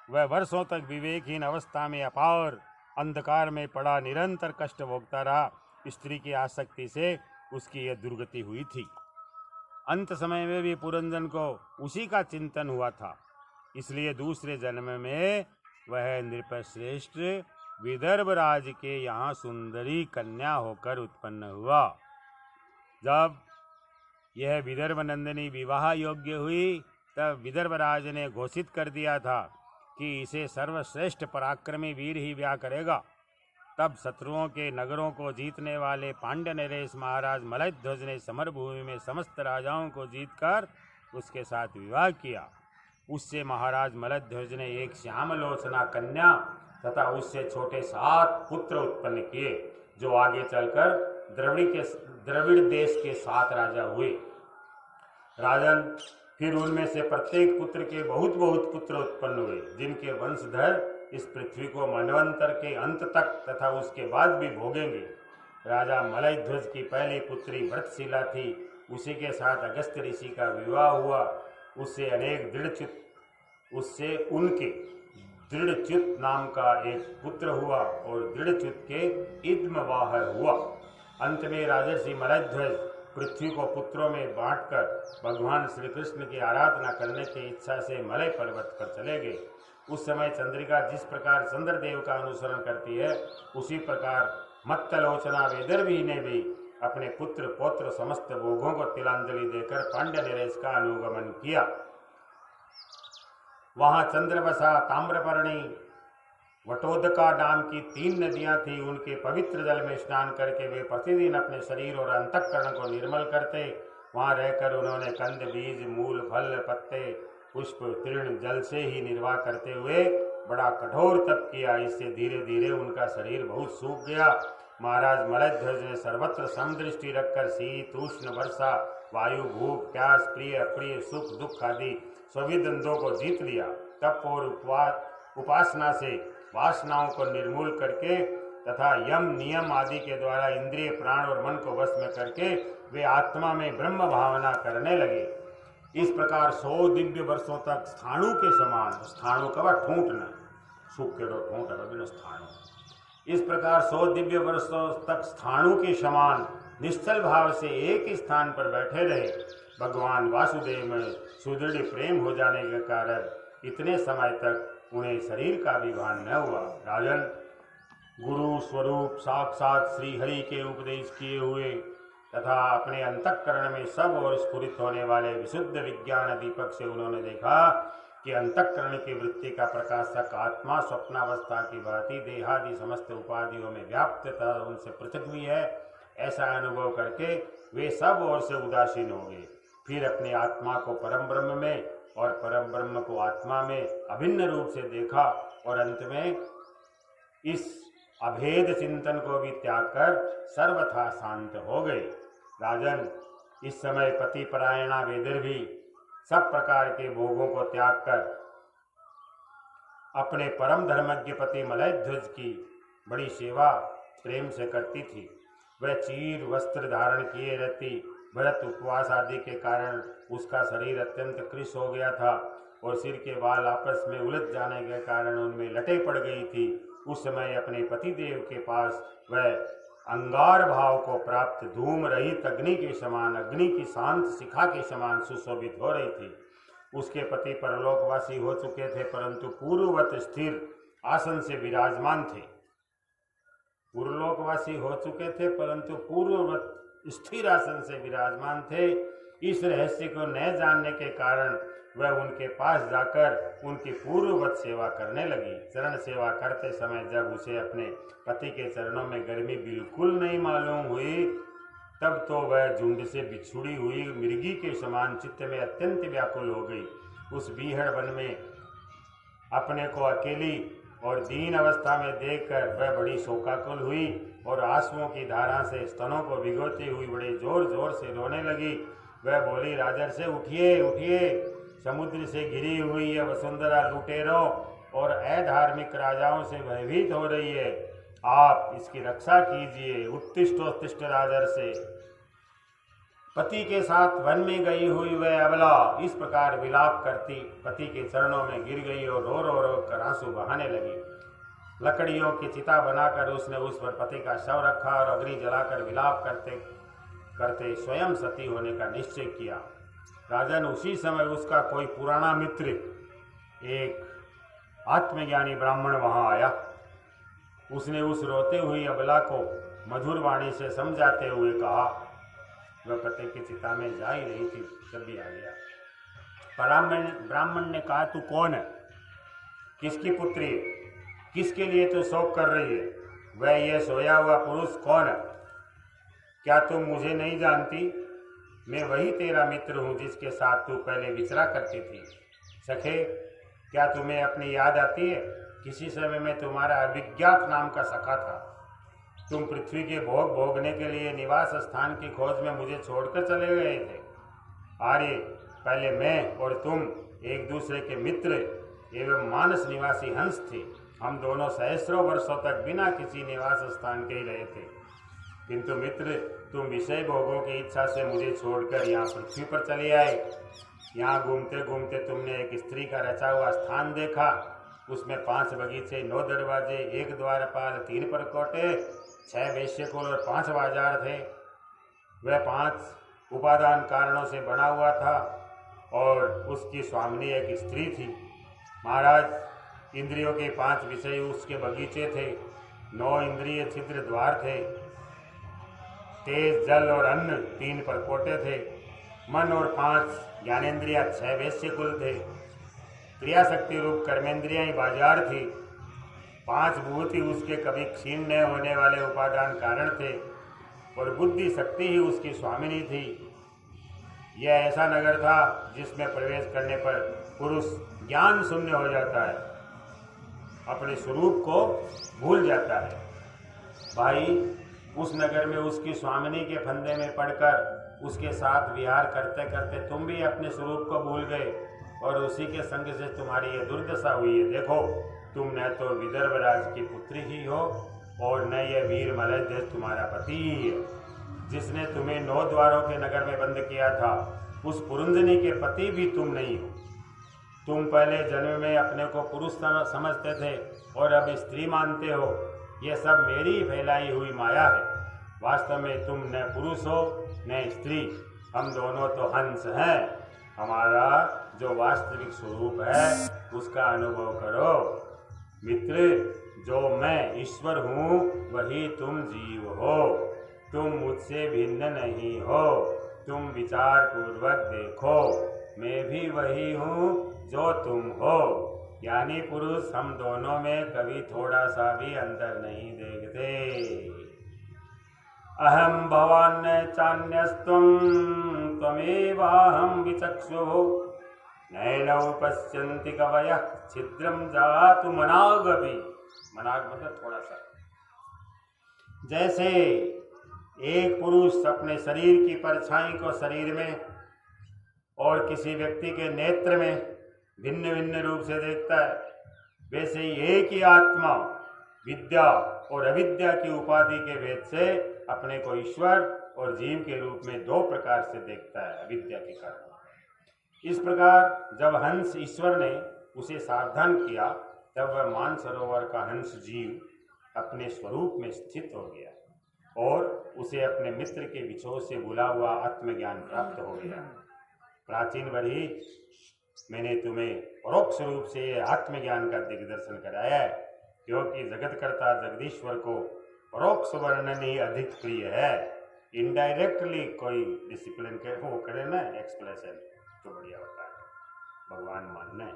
वह वर्षों तक विवेकहीन अवस्था में अपार अंधकार में पड़ा निरंतर कष्ट भोगता रहा। स्त्री की आसक्ति से उसकी यह दुर्गति हुई थी। अंत समय में भी पुरंजन को उसी का चिंतन हुआ था, इसलिए दूसरे जन्म में वह नृपश्रेष्ठ विदर्भ राज के यहाँ सुंदरी कन्या होकर उत्पन्न हुआ। जब यह विदर्भ नंदिनी विवाह योग्य हुई, तब विदर्भ राज ने घोषित कर दिया था कि इसे सर्वश्रेष्ठ पराक्रमी वीर ही ब्याह करेगा। तब शत्रुओं के नगरों को जीतने वाले पांड्य नरेश महाराज मलयध्वज ने समरभूमि में समस्त राजाओं को जीतकर उसके साथ विवाह किया। उससे महाराज मलयध्वज ने एक श्यामलोचना कन्या तथा उससे छोटे 7 पुत्र उत्पन्न किए, जो आगे चलकर द्रविड़ देश के 7 राजा हुए। राजन, फिर उनमें से प्रत्येक पुत्र के बहुत बहुत पुत्र उत्पन्न हुए, जिनके वंशधर इस पृथ्वी को मनवंतर के अंत तक तथा उसके बाद भी भोगेंगे। राजा मलयध्वज की पहली पुत्री व्रतशिला थी। उसी के साथ अगस्त ऋषि का विवाह हुआ। उससे उनके दृढ़च्युत नाम का एक पुत्र हुआ और दृढ़च्युत के इद्मवाह हुआ। अंत में राजर्षि मलयध्वज पृथ्वी को पुत्रों में बांटकर भगवान श्री कृष्ण की आराधना करने की इच्छा से मलय पर्वत पर चले गए। उस समय चंद्रिका जिस प्रकार चंद्रदेव का अनुसरण करती है, उसी प्रकार मत्तलोचना वेदर्भी ने भी अपने पुत्र पौत्र समस्त भोगों को तिलांजलि देकर पांड्य नरेश का अनुगमन किया। वहां चंद्रवसा, ताम्रपर्णी, वटोदका नाम की 3 नदियां थी। उनके पवित्र जल में स्नान करके वे प्रतिदिन अपने शरीर और अंतःकरण को निर्मल करते। वहां रहकर उन्होंने कंद, बीज, मूल, फल, पत्ते, पुष्प, तृण जल से ही निर्वाह करते हुए बड़ा कठोर तप किया। इससे धीरे धीरे उनका शरीर बहुत सूख गया। महाराज मलयध्वज ने सर्वत्र समदृष्टि रखकर शीत, उष्ण, वर्षा, वायु, भूख, प्यास, प्रिय अप्रिय, सुख दुख आदि सभी द्वंद्वों को जीत लिया। तप और उपासना से वासनाओं को निर्मूल करके तथा यम नियम आदि के द्वारा इंद्रिय, प्राण और मन को वश में करके वे आत्मा में ब्रह्म भावना करने लगे। इस प्रकार 100 दिव्य वर्षों तक स्थाणु के समान, स्थाणु कवा ठूंठ न सुख के ठूंठ अभिन स्थाणु, इस प्रकार 100 दिव्य वर्षों तक स्थाणु के समान निश्चल भाव से एक स्थान पर बैठे रहे। भगवान वासुदेव में सुदृढ़ प्रेम हो जाने के कारण इतने समय तक उन्हें शरीर का भी भान न हुआ। राजन, गुरु स्वरूप साक्षात श्री हरि के उपदेश किए हुए तथा अपने अंतःकरण में सब और स्फुरित होने वाले विशुद्ध विज्ञान दीपक से उन्होंने देखा कि अंतःकरण की वृत्ति का प्रकाशक आत्मा स्वप्नावस्था की भांति देहादि समस्त उपाधियों में व्याप्त तथा उनसे पृथक भी है। ऐसा अनुभव करके वे सब ओर से उदासीन हो गए। फिर अपनी आत्मा को परम ब्रह्म में और परम ब्रह्म को आत्मा में अभिन्न रूप से देखा और अंत में इस अभेद चिंतन को भी त्याग कर सर्वथा शांत हो गए। राजन, इस समय पति परायणा वेदर्भी सब प्रकार के भोगों को त्याग कर अपने परम धर्मज्ञ पति मलयध्वज की बड़ी सेवा प्रेम से करती थी। वह चीर वस्त्र धारण किए रहती। व्रत उपवास आदि के कारण उसका शरीर अत्यंत कृश हो गया था और सिर के बाल आपस में उलझ जाने के कारण उनमें लटें पड़ गई थी। उस समय अपने पतिदेव के पास वह अंगार भाव को प्राप्त धूम रहित अग्नि के समान, अग्नि की शांत शिखा के समान सुशोभित हो रही थी। उसके पति परलोकवासी हो चुके थे, परंतु पूर्ववत स्थिर आसन से विराजमान थे। पूर्वलोकवासी हो चुके थे परंतु पूर्ववत स्थिर आसन से विराजमान थे। इस रहस्य को न जानने के कारण वह उनके पास जाकर उनकी पूर्ववत सेवा करने लगी। चरण सेवा करते समय जब उसे अपने पति के चरणों में गर्मी बिल्कुल नहीं मालूम हुई, तब तो वह झुंड से बिछुड़ी हुई मृगी के समान चित्त में अत्यंत व्याकुल हो गई। उस बीहड़ वन में अपने को अकेली और दीन अवस्था में देखकर वह बड़ी शोकाकुल हुई और आंसुओं की धारा से स्तनों को भिगोती हुई बड़े जोर जोर से रोने लगी। वह बोली, राजर्षि उठिए उठिए, समुद्र से घिरी हुई यह वसुंधरा लुटेरों और अधार्मिक राजाओं से भयभीत हो रही है। आप इसकी रक्षा कीजिए। उत्तिष्ठोत्तिष्ठ राजर्षि। पति के साथ वन में गई हुई वह अबला इस प्रकार विलाप करती पति के चरणों में गिर गई और रो रो रो कर आंसू बहाने लगी। लकड़ियों की चिता बनाकर उसने उस पर पति का शव रखा और अग्नि जलाकर विलाप करते करते स्वयं सती होने का निश्चय किया। राजन, उसी समय उसका कोई पुराना मित्र, एक आत्मज्ञानी ब्राह्मण वहां आया। उसने उस रोते हुई अबला को मधुर वाणी से समझाते हुए कहा। वह पति की चिता में जा ही रही थी, तभी आ गया। ब्राह्मण ने कहा, तू कौन है? किसकी पुत्री है? किसके लिए तो शोक कर रही है? वह ये सोया हुआ पुरुष कौन है? क्या तुम मुझे नहीं जानती? मैं वही तेरा मित्र हूँ जिसके साथ तू पहले विचरा करती थी। सखे, क्या तुम्हें अपनी याद आती है? किसी समय में तुम्हारा अभिज्ञात नाम का सखा था। तुम पृथ्वी के भोग भोगने के लिए निवास स्थान की खोज में मुझे छोड़कर चले गए थे। आर्य, पहले मैं और तुम एक दूसरे के मित्र एवं मानस निवासी हंस थे। हम दोनों सहस्रों वर्षों तक बिना किसी निवास स्थान के ही रहे थे। किंतु मित्र, तुम विषय भोगों की इच्छा से मुझे छोड़कर यहाँ पृथ्वी पर चले आए। यहाँ घूमते घूमते तुमने एक स्त्री का रचा हुआ स्थान देखा। उसमें 5 बगीचे, 9 दरवाजे, 1 द्वारपाल, 3 परकोटे, 6 वेश्यकुल और 5 बाजार थे। वह 5 उपादान कारणों से बना हुआ था और उसकी स्वामिनी एक स्त्री थी। महाराज, इंद्रियों के 5 विषय उसके बगीचे थे, 9 इंद्रिय छिद्र द्वार थे, तेज, जल और अन्न 3 परकोटे थे, मन और 5 ज्ञानेन्द्रिया, 6 वेश्यकुल थे, क्रियाशक्ति रूप कर्मेंद्रियाँ ही बाजार थी, 5 भूत ही उसके कभी क्षीण न होने वाले उपादान कारण थे और बुद्धि शक्ति ही उसकी स्वामिनी थी। यह ऐसा नगर था जिसमें प्रवेश करने पर पुरुष ज्ञान शून्य हो जाता है, अपने स्वरूप को भूल जाता है। भाई, उस नगर में उसकी स्वामिनी के फंदे में पड़कर उसके साथ विहार करते करते तुम भी अपने स्वरूप को भूल गए और उसी के संग से तुम्हारी ये दुर्दशा हुई है। देखो, तुम न तो विदर्भ राज की पुत्री ही हो और न यह वीर मलयध्वज तुम्हारा पति ही है, जिसने तुम्हें 9 द्वारों के नगर में बंद किया था। उस पुरंजनी के पति भी तुम नहीं हो। तुम पहले जन्म में अपने को पुरुष समझते थे और अब स्त्री मानते हो। यह सब मेरी फैलाई हुई माया है। वास्तव में तुम न पुरुष हो न स्त्री, हम दोनों तो हंस हैं। हमारा जो वास्तविक स्वरूप है उसका अनुभव करो। मित्र, जो मैं ईश्वर हूँ वही तुम जीव हो। तुम मुझसे भिन्न नहीं हो। तुम विचार पूर्वक देखो, मैं भी वही हूँ जो तुम हो। ज्ञानी पुरुष हम दोनों में कभी थोड़ा सा भी अंतर नहीं देखते। अहम भवान चान्यस्त्वं त्वमेवाहं विचक्षुः नैनौ पश्यन्ति कवयः छिद्रं जातु मनागपि। मनाग मतलब थोड़ा सा। जैसे एक पुरुष अपने शरीर की परछाई को शरीर में और किसी व्यक्ति के नेत्र में भिन्न भिन्न रूप से देखता है, वैसे ही एक ही आत्मा विद्या और अविद्या की उपाधि के भेद से अपने को ईश्वर और जीव के रूप में 2 प्रकार से देखता है, अविद्या के कारण। इस प्रकार जब हंस ईश्वर ने उसे सावधान किया, तब वह मानसरोवर का हंस जीव अपने स्वरूप में स्थित हो गया और उसे अपने मित्र के विछोह से भुला हुआ आत्मज्ञान प्राप्त हो गया। प्राचीन वरी, मैंने तुम्हें परोक्ष रूप से आत्मज्ञान का दिग्दर्शन कराया है, क्योंकि जगतकर्ता जगदीश्वर को परोक्ष वर्णन ही अधिक प्रिय है। इनडायरेक्टली कोई डिसिप्लिन के वो करे ना एक्सप्लेनेशन, तो बढ़िया होता है। भगवान मानने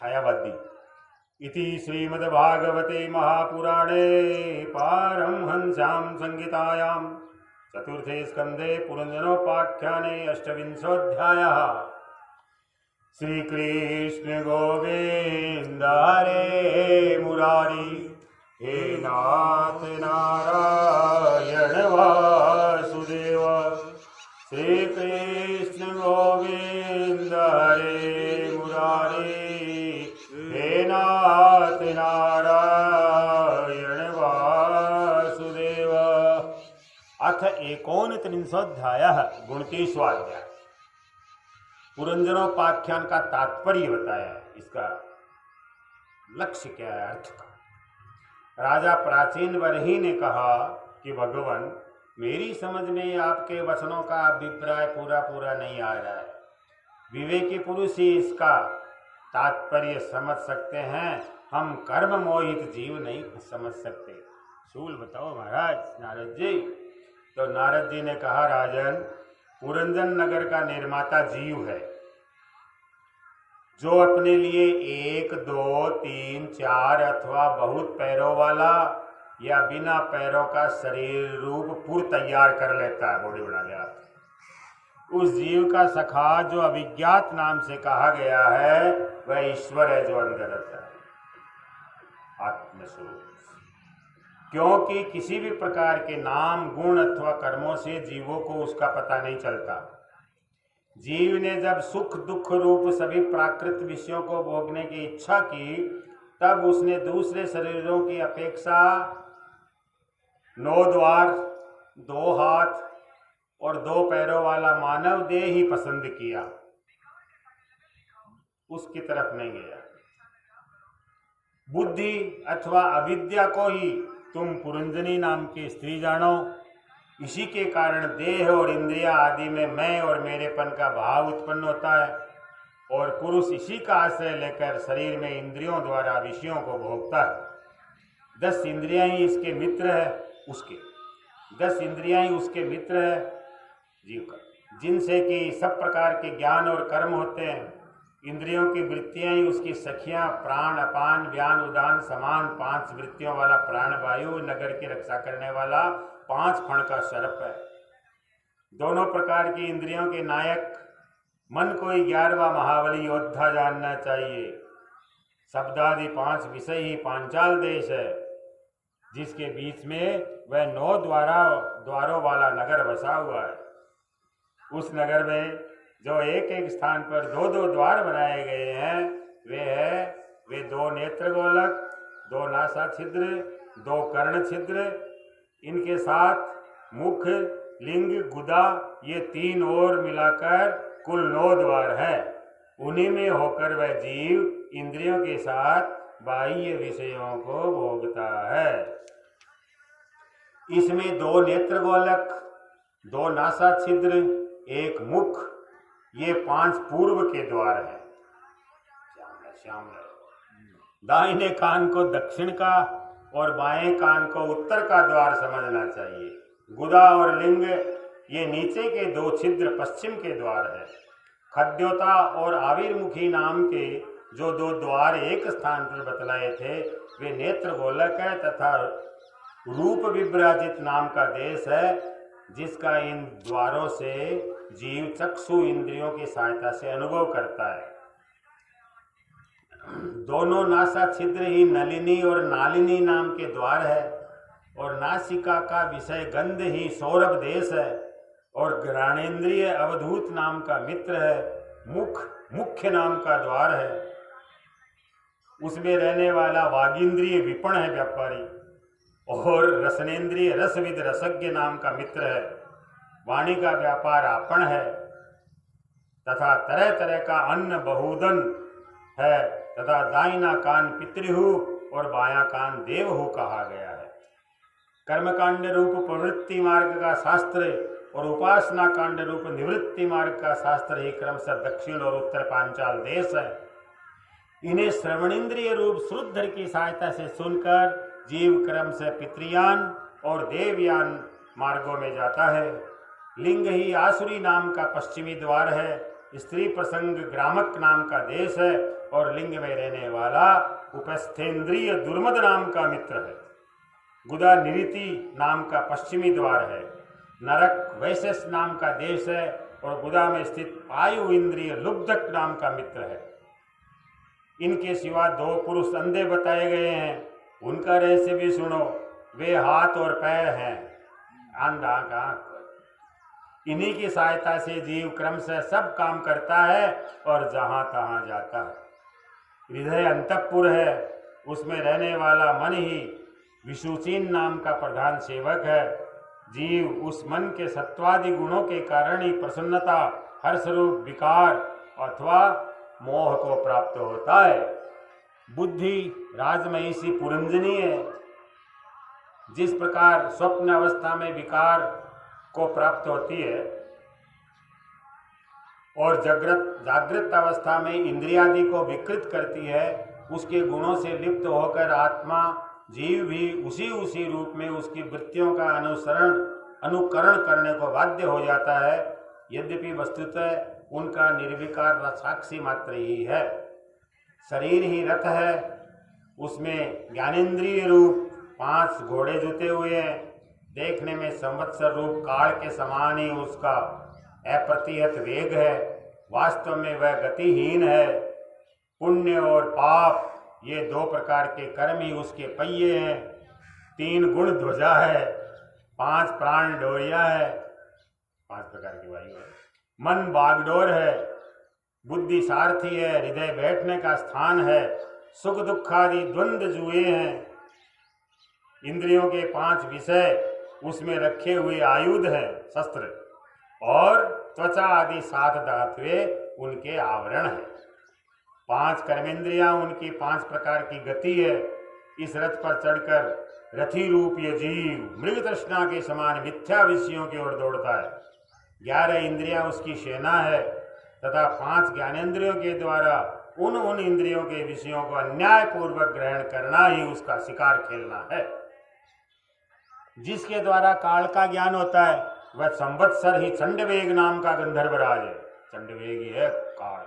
छायावादी। इति श्रीमद्भागवते महापुराणे पारमहंस्यां संहितायां चतुर्थे स्कंदे पुरंजनोपाख्याने 28वाध्यायः। श्री कृष्ण गोविंद हरे मुरारी, हे नाथ नारायण वासुदेव। श्री कृष्ण गोविंद हरे मुरारी, हे नाथ नारायण वासुदेव। अथ 29वाध्यायः, 29वाध्याय। पुरंजनोपाख्यान का तात्पर्य बताया, इसका लक्ष्य क्या है, अर्थ का। राजा प्राचीन वरही ने कहा कि भगवान, मेरी समझ में आपके वचनों का अभिप्राय पूरा नहीं आ रहा है। विवेकी पुरुष ही इसका तात्पर्य समझ सकते हैं, हम कर्म मोहित जीव नहीं समझ सकते। सूल बताओ महाराज नारद जी। तो नारद जी ने कहा, राजन, पुरंजन नगर का निर्माता जीव है, जो अपने लिए 1, 2, 3, 4 अथवा बहुत पैरों वाला या बिना पैरों का शरीर रूप पूर्व तैयार कर लेता है, बॉडी बना लिया। उस जीव का सखा जो अविज्ञात नाम से कहा गया है वह ईश्वर है जो अंदर रहता है, आत्मस्वरूप। क्योंकि किसी भी प्रकार के नाम, गुण अथवा कर्मों से जीवों को उसका पता नहीं चलता। जीव ने जब सुख दुख रूप सभी प्राकृत विषयों को भोगने की इच्छा की, तब उसने दूसरे शरीरों की अपेक्षा 9 द्वार, 2 हाथ और 2 पैरों वाला मानव देह ही पसंद किया, उसकी तरफ नहीं गया। बुद्धि अथवा अविद्या को ही तुम पुरंजनी नाम की स्त्री जानो। इसी के कारण देह और इंद्रिया आदि में मैं और मेरेपन का भाव उत्पन्न होता है, और पुरुष इसी का आश्रय लेकर शरीर में इंद्रियों द्वारा विषयों को भोगता है। 10 इंद्रियां ही इसके मित्र है, उसके 10 इंद्रियां ही उसके मित्र है जीव का, जिनसे कि सब प्रकार के ज्ञान और कर्म होते हैं। इंद्रियों की वृत्तियां ही उसकी सखियां, प्राण, अपान, व्यान, उदान, समान 5 वृत्तियों वाला प्राण वायु, नगर की रक्षा करने वाला 5 फण का सर्प है। दोनों प्रकार की इंद्रियों के नायक मन को ही 11वां महाबली योद्धा जानना चाहिए। शब्दादि 5 विषय ही पांचाल देश है, जिसके बीच में वह 9 द्वारों वाला नगर बसा हुआ है। उस नगर में जो एक एक स्थान पर 2-2 द्वार बनाए गए हैं, वे 2 नेत्र गोलक, 2 नासा छिद्र, 2 कर्ण छिद्र, इनके साथ मुख, लिंग, गुदा, ये 3 और मिलाकर कुल 9 द्वार है। उन्हीं में होकर वह जीव इंद्रियों के साथ बाह्य विषयों को भोगता है। इसमें 2 नेत्र गोलक, 2 नासा छिद्र, 1 मुख, ये 5 पूर्व के द्वार हैं। दाहिने कान को दक्षिण का और बाएं कान को उत्तर का द्वार समझना चाहिए। गुदा और लिंग ये नीचे के 2 छिद्र पश्चिम के द्वार है। खद्योता और आविर्मुखी नाम के जो 2 द्वार एक स्थान पर बतलाए थे, वे नेत्र गोलक है तथा रूप विभ्राजित नाम का देश है, जिसका इन द्वारों से जीव चक्षु इंद्रियों की सहायता से अनुभव करता है। दोनों नासा छिद्र ही नलिनी और नालिनी नाम के द्वार है, और नासिका का विषय गंध ही सौरभ देश है, और घ्राणेन्द्रिय अवधूत नाम का मित्र है। मुख मुख्य नाम का द्वार है, उसमें रहने वाला वागिंद्रिय विपण है, व्यापारी, और रसनेन्द्रिय रसविद रसज्ञ नाम का मित्र है। वाणी का व्यापार आपन है, तथा तरह तरह का अन्न बहुधन है, तथा दाहिना कान पितृहु और बायां कान देवहु कहा गया है। कर्मकांड रूप प्रवृत्ति मार्ग का शास्त्र और उपासना कांड रूप निवृत्ति मार्ग का शास्त्र ही क्रमशः दक्षिण और उत्तर पांचाल देश है। इन्हें श्रवणेन्द्रिय रूप श्रुद्धर की सहायता से सुनकर जीव क्रम से पितृयान और देवयान मार्गों में जाता है। लिंग ही आसुरी नाम का पश्चिमी द्वार है। स्त्री प्रसंग ग्रामक नाम का देश है, और लिंग में रहने वाला उपस्थेन्द्रिय दुर्मद नाम का मित्र है। गुदा निरिति नाम का पश्चिमी द्वार है। नरक वैशेष नाम का देश है, और गुदा में स्थित आयु इंद्रिय लुब्धक नाम का मित्र है। इनके सिवा 2 पुरुष अंधे बताए गए हैं, उनका रहस्य भी सुनो। वे हाथ और पैर हैं, अंधा का। इन्हीं की सहायता से जीव क्रम से सब काम करता है और जहां तहां जाता है। हृदय अंतःपुर है, उसमें रहने वाला मन ही विशुचीन नाम का प्रधान सेवक है। जीव उस मन के सत्वादि गुणों के कारण ही प्रसन्नता, हर्षरूप विकार अथवा मोह को प्राप्त होता है। बुद्धि राजमहिषी पुरंजनी है। जिस प्रकार स्वप्न अवस्था में विकार को प्राप्त होती है और जागृत अवस्था में इंद्रियादि को विकृत करती है, उसके गुणों से लिप्त होकर आत्मा जीव भी उसी रूप में उसकी वृत्तियों का अनुकरण करने को बाध्य हो जाता है। यद्यपि वस्तुतः उनका निर्विकार साक्षी मात्र ही है। शरीर ही रथ है, उसमें ज्ञानेन्द्रिय रूप 5 घोड़े जुते हुए हैं। देखने में संवत्सर रूप काल के समान ही उसका अप्रतिहत वेग है। वास्तव में वह गतिहीन है। पुण्य और पाप ये 2 प्रकार के कर्म ही उसके पहिए हैं। 3 गुण ध्वजा है, 5 प्राण डोरिया है, 5 प्रकार की वायु है। मन बागडोर है, बुद्धि सारथी है, हृदय बैठने का स्थान है, सुख दुखादि द्वंद्व जुए हैं। इंद्रियों के 5 विषय उसमें रखे हुए आयुध हैं, शस्त्र, और त्वचा आदि 7 धातुएं उनके आवरण हैं। 5 कर्मेंद्रियां उनकी 5 प्रकार की गति है। इस रथ पर चढ़कर रथी रूप ये जीव मृग तृष्णा के समान मिथ्या विषयों की ओर दौड़ता है। 11 इंद्रियां उसकी सेना है तथा 5 ज्ञानेंद्रियों के द्वारा उन इंद्रियों के विषयों को अन्याय पूर्वक ग्रहण करना ही उसका शिकार खेलना है। जिसके द्वारा काल का ज्ञान होता है वह संवत्सर ही चंडवेग नाम का गंधर्वराज है। चंडवेग ही है काल।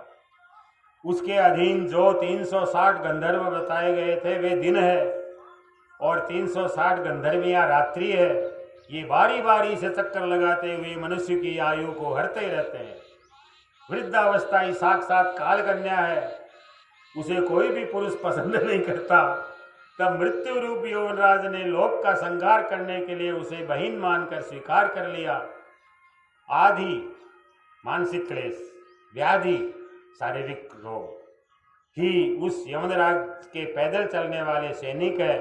उसके अधीन जो 360 गंधर्व बताए गए थे वे दिन है और 360 गंधर्वियां रात्रि है। ये बारी बारी से चक्कर लगाते हुए मनुष्य की आयु को हरते रहते हैं। वृद्धावस्था ही साक्षात काल कन्या है। उसे कोई भी पुरुष पसंद नहीं करता। तब मृत्यु रूप यमराज ने लोक का संहार करने के लिए उसे बहिन मानकर स्वीकार कर लिया। आदि मानसिक क्लेश, व्याधि शारीरिक रोग ही उस यमराज के पैदल चलने वाले सैनिक है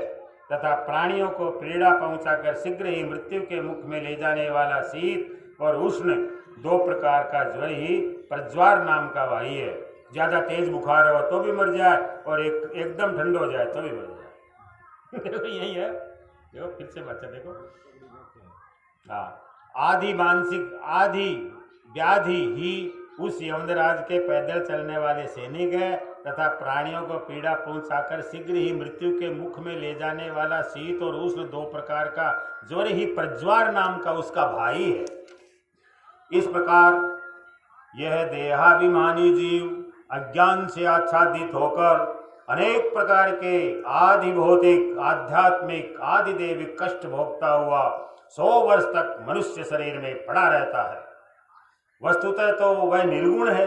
तथा प्राणियों को पीड़ा पहुंचाकर शीघ्र ही मृत्यु के मुख में ले जाने वाला शीत और उष्ण 2 प्रकार का ज्वर ही प्रज्वार नाम का वाही है। ज्यादा तेज बुखार हो तो भी मर जाए और एकदम ठंड हो जाए तो भी मर जाए। देखो यही है। देखो फिर से बच्चा देखो। हाँ, आदि मानसिक आदि व्याधि ही उस यमराज के पैदल चलने वाले सैनिक है तथा प्राणियों को पीड़ा पहुंचाकर शीघ्र ही मृत्यु के मुख में ले जाने वाला शीत और उष्ण 2 प्रकार का ज्वर ही प्रज्वार नाम का उसका भाई है। इस प्रकार यह देहाभिमानी जीव अज्ञान से आच्छादित होकर अनेक प्रकार के आदि भौतिक, आध्यात्मिक, आदि दैविक कष्ट भोगता हुआ 100 वर्ष तक मनुष्य शरीर में पड़ा रहता है। वस्तुतः तो वह निर्गुण है,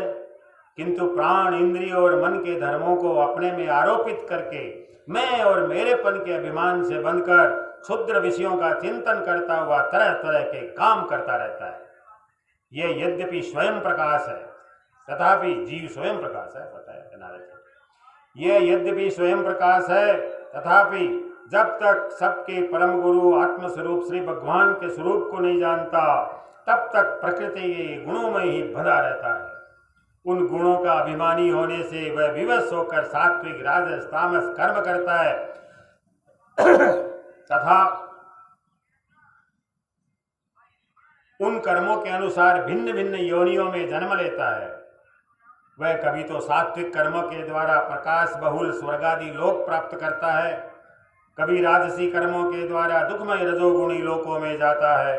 किंतु प्राण, इंद्रिय और मन के धर्मों को अपने में आरोपित करके मैं और मेरेपन के अभिमान से बंधकर क्षुद्र विषयों का चिंतन करता हुआ तरह तरह के काम करता रहता है। यह यद्यपि स्वयं प्रकाश है तथापि जीव स्वयं प्रकाश है, पता है नारद। यह यद्यपि स्वयं प्रकाश है तथापि जब तक सबके परम गुरु आत्मस्वरूप श्री भगवान के स्वरूप को नहीं जानता तब तक प्रकृति के गुणों में ही बंधा रहता है। उन गुणों का अभिमानी होने से वह विवश होकर सात्विक, राजस, तामस कर्म करता है तथा उन कर्मों के अनुसार भिन्न भिन्न योनियों में जन्म लेता है। वह कभी तो सात्विक कर्मों के द्वारा प्रकाश बहुल स्वर्गादि लोक प्राप्त करता है, कभी राजसी कर्मों के द्वारा दुखमय रजोगुणी लोकों में जाता है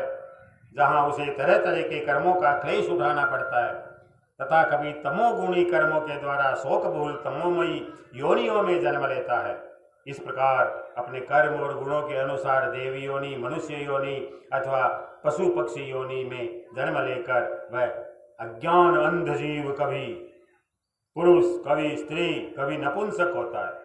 जहां उसे तरह तरह के कर्मों का क्लेश उठाना पड़ता है, तथा कभी तमोगुणी कर्मों के द्वारा शोक बहुल तमोमयी योनियों में जन्म लेता है। इस प्रकार अपने कर्म और गुणों के अनुसार देवी योनि, मनुष्य योनि अथवा पशु पक्षी योनि में जन्म लेकर वह अज्ञान अंध जीव कभी पुरुष, कभी स्त्री, कभी नपुंसक होता है।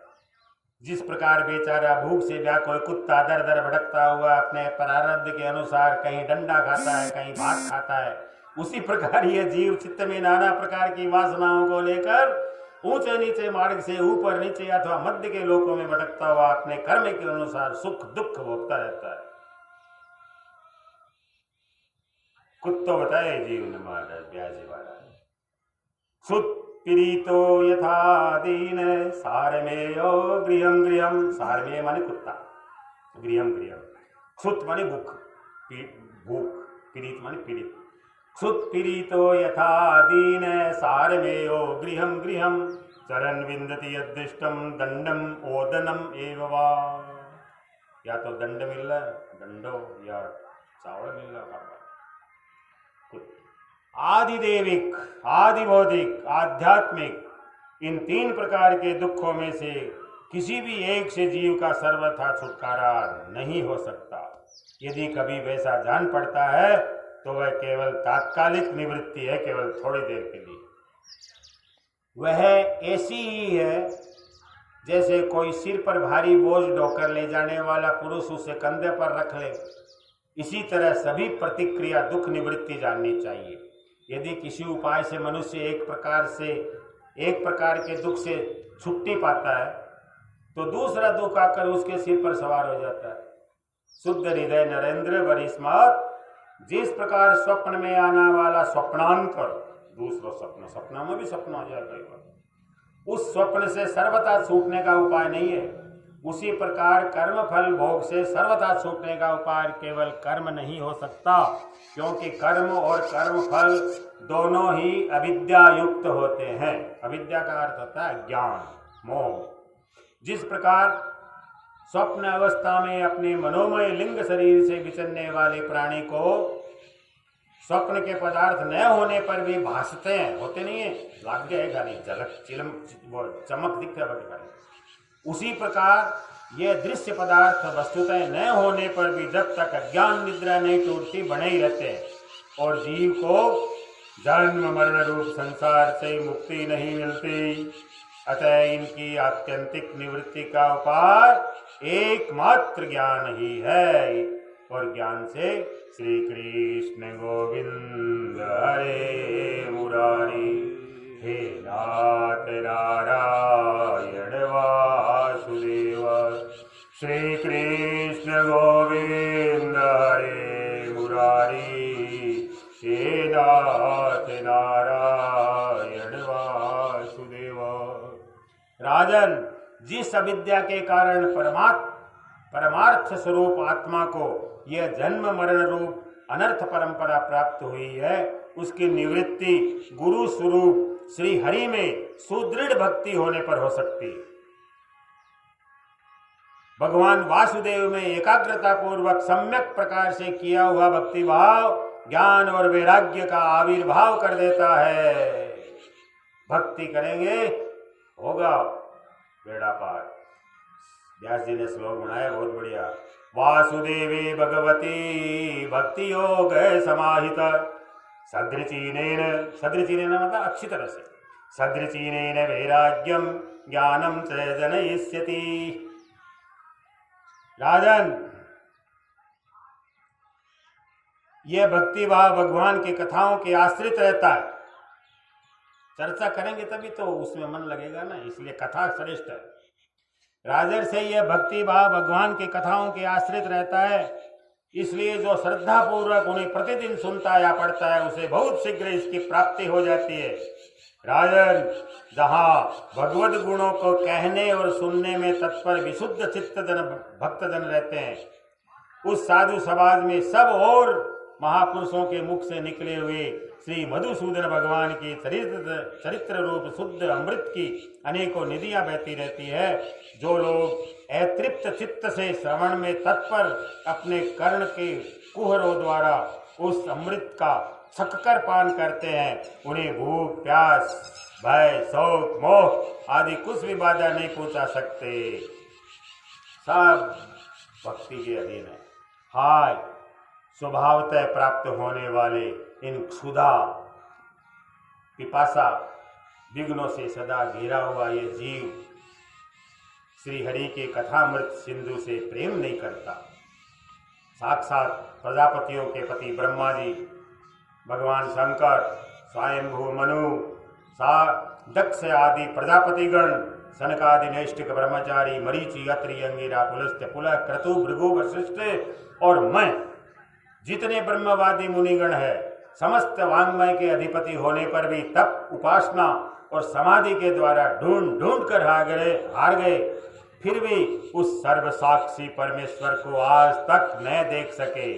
जिस प्रकार बेचारा भूख से व्याकुल कुत्ता दर दर भटकता हुआ अपने प्रारब्ध के अनुसार कहीं डंडा खाता है, कहीं भात खाता है, उसी प्रकार यह जीव चित्त में नाना प्रकार की वासनाओं को लेकर ऊंचे नीचे मार्ग से ऊपर नीचे अथवा मध्य के लोकों में भटकता हुआ अपने कर्म के अनुसार सुख दुख भोगता रहता है। कुत्तो बताए जीव ने ब्याजी महाराज सुत पीड़ितो यथा दीन सारमेयो गृहम गृहम। सारमेय माने कुत्ता, गृहम गृहम। क्षुत माने भूख, भूख, पीड़ित माने पीड़ित। क्षुत पीड़ितो यथा दीन सारमेयो गृहम गृहम चरण विंदति यदृष्टम दंडम ओदनम एव वा। या तो दंड मिल रहा है, दंडो, या चावल मिल रहा है। आदिदेविक, आदि भौतिक, आध्यात्मिक इन 3 प्रकार के दुखों में से किसी भी एक से जीव का सर्वथा छुटकारा नहीं हो सकता। यदि कभी वैसा जान पड़ता है तो वह केवल तात्कालिक निवृत्ति है, केवल थोड़ी देर के लिए। वह ऐसी ही है जैसे कोई सिर पर भारी बोझ ढोकर ले जाने वाला पुरुष उसे कंधे पर रख ले। इसी तरह सभी प्रतिक्रिया दुख निवृत्ति जाननी चाहिए। यदि किसी उपाय से मनुष्य एक प्रकार के दुख से छुट्टी पाता है तो दूसरा दुख आकर उसके सिर पर सवार हो जाता है। शुद्ध हृदय नरेंद्र वरिस्मात, जिस प्रकार स्वप्न में आने वाला स्वप्नांतर, दूसरा सपना में भी सपना आ जाएगा, उस स्वप्न से सर्वथा छूटने का उपाय नहीं है, उसी प्रकार कर्म फल भोग से सर्वथा छूटने का उपाय केवल कर्म नहीं हो सकता, क्योंकि कर्म और कर्म फल दोनों ही अविद्या युक्त होते हैं। अविद्या का अर्थ होता है ज्ञान, मोह। जिस प्रकार स्वप्न अवस्था में अपने मनोमय लिंग शरीर से विचरने वाले प्राणी को स्वप्न के पदार्थ न होने पर भी भासते हैं, होते नहीं है, लाग जाएगा नहीं, झलक चिलम चमक दिखता है, उसी प्रकार ये दृश्य पदार्थ वस्तुतः न होने पर भी जब तक अज्ञान निद्रा नहीं टूटती बने ही रहते हैं और जीव को जन्म मरण रूप संसार से मुक्ति नहीं मिलती। अतः इनकी आत्यंतिक निवृत्ति का उपाय एकमात्र ज्ञान ही है, और ज्ञान से श्री कृष्ण गोविंद हरे मुरारी, हे नाथ नारायण वासुदेव, श्री कृष्ण गोविंद हरे मुरारी, हे नाथ नारायण वासुदेव। राजन, जिस अविद्या के कारण परमार्थ स्वरूप आत्मा को यह जन्म मरण रूप अनर्थ परंपरा प्राप्त हुई है, उसकी निवृत्ति गुरु स्वरूप श्री हरि में सुदृढ़ भक्ति होने पर हो सकती। भगवान वासुदेव में एकाग्रता पूर्वक सम्यक प्रकार से किया हुआ भक्ति भाव ज्ञान और वैराग्य का आविर्भाव कर देता है। भक्ति करेंगे होगा बेड़ा पार। व्यास जी ने श्लोक बनाया बहुत बढ़िया। वासुदेवे भगवती भक्ति योग समाहित सदृचीनेन मतलब अच्छी तरह से, सदृचीनेन वैराग्यम ज्ञानम च जनयिष्यति। राजन, यह भक्ति भाव भगवान की कथाओं के आश्रित रहता है। चर्चा करेंगे तभी तो उसमें मन लगेगा ना, इसलिए कथा श्रेष्ठ है। राजर से यह भक्ति भाव भगवान की कथाओं के आश्रित रहता है, इसलिए जो श्रद्धा पूर्वक उन्हें प्रतिदिन सुनता या पढ़ता है उसे बहुत शीघ्र इसकी प्राप्ति हो जाती है। राजन, जहाँ भगवत गुणों को कहने और सुनने में तत्पर विशुद्ध चित्त भक्तजन रहते हैं, उस साधु समाज में सब और महापुरुषों के मुख से निकले हुए श्री मधुसूदन भगवान की चरित्र रूप शुद्ध अमृत की अनेकों निधियां बहती रहती है। जो लोग अतृप्त चित्त से श्रवण में तत्पर अपने कर्ण के कुहरों द्वारा उस अमृत का छककर पान करते हैं, उन्हें भूख प्यास भय शोक मोह आदि कुछ भी बाधा नहीं पहुंचा सकते। सब भक्ति के अधीन है। हाय, स्वभावतः प्राप्त होने वाले इन क्षुधा पिपासा विघ्नों से सदा घिरा हुआ ये जीव श्री हरि के कथामृत सिंधु से प्रेम नहीं करता। साक्षात प्रजापतियों के पति ब्रह्मा जी, भगवान शंकर, स्वयंभू मनु, दक्ष आदि प्रजापतिगण, सनकादि नैष्ठिक ब्रह्मचारी, मरीचि, अत्रि, अंगिरा, पुलस्त्य, पुलह, क्रतु, भृगु, वशिष्ठ और मैं, जितने ब्रह्मवादी मुनिगण है, समस्त वांग्मय के अधिपति होने पर भी तप, उपासना और समाधि के द्वारा ढूंढ ढूंढ कर हार गए, फिर भी उस सर्वसाक्षी परमेश्वर को आज तक न देख सके।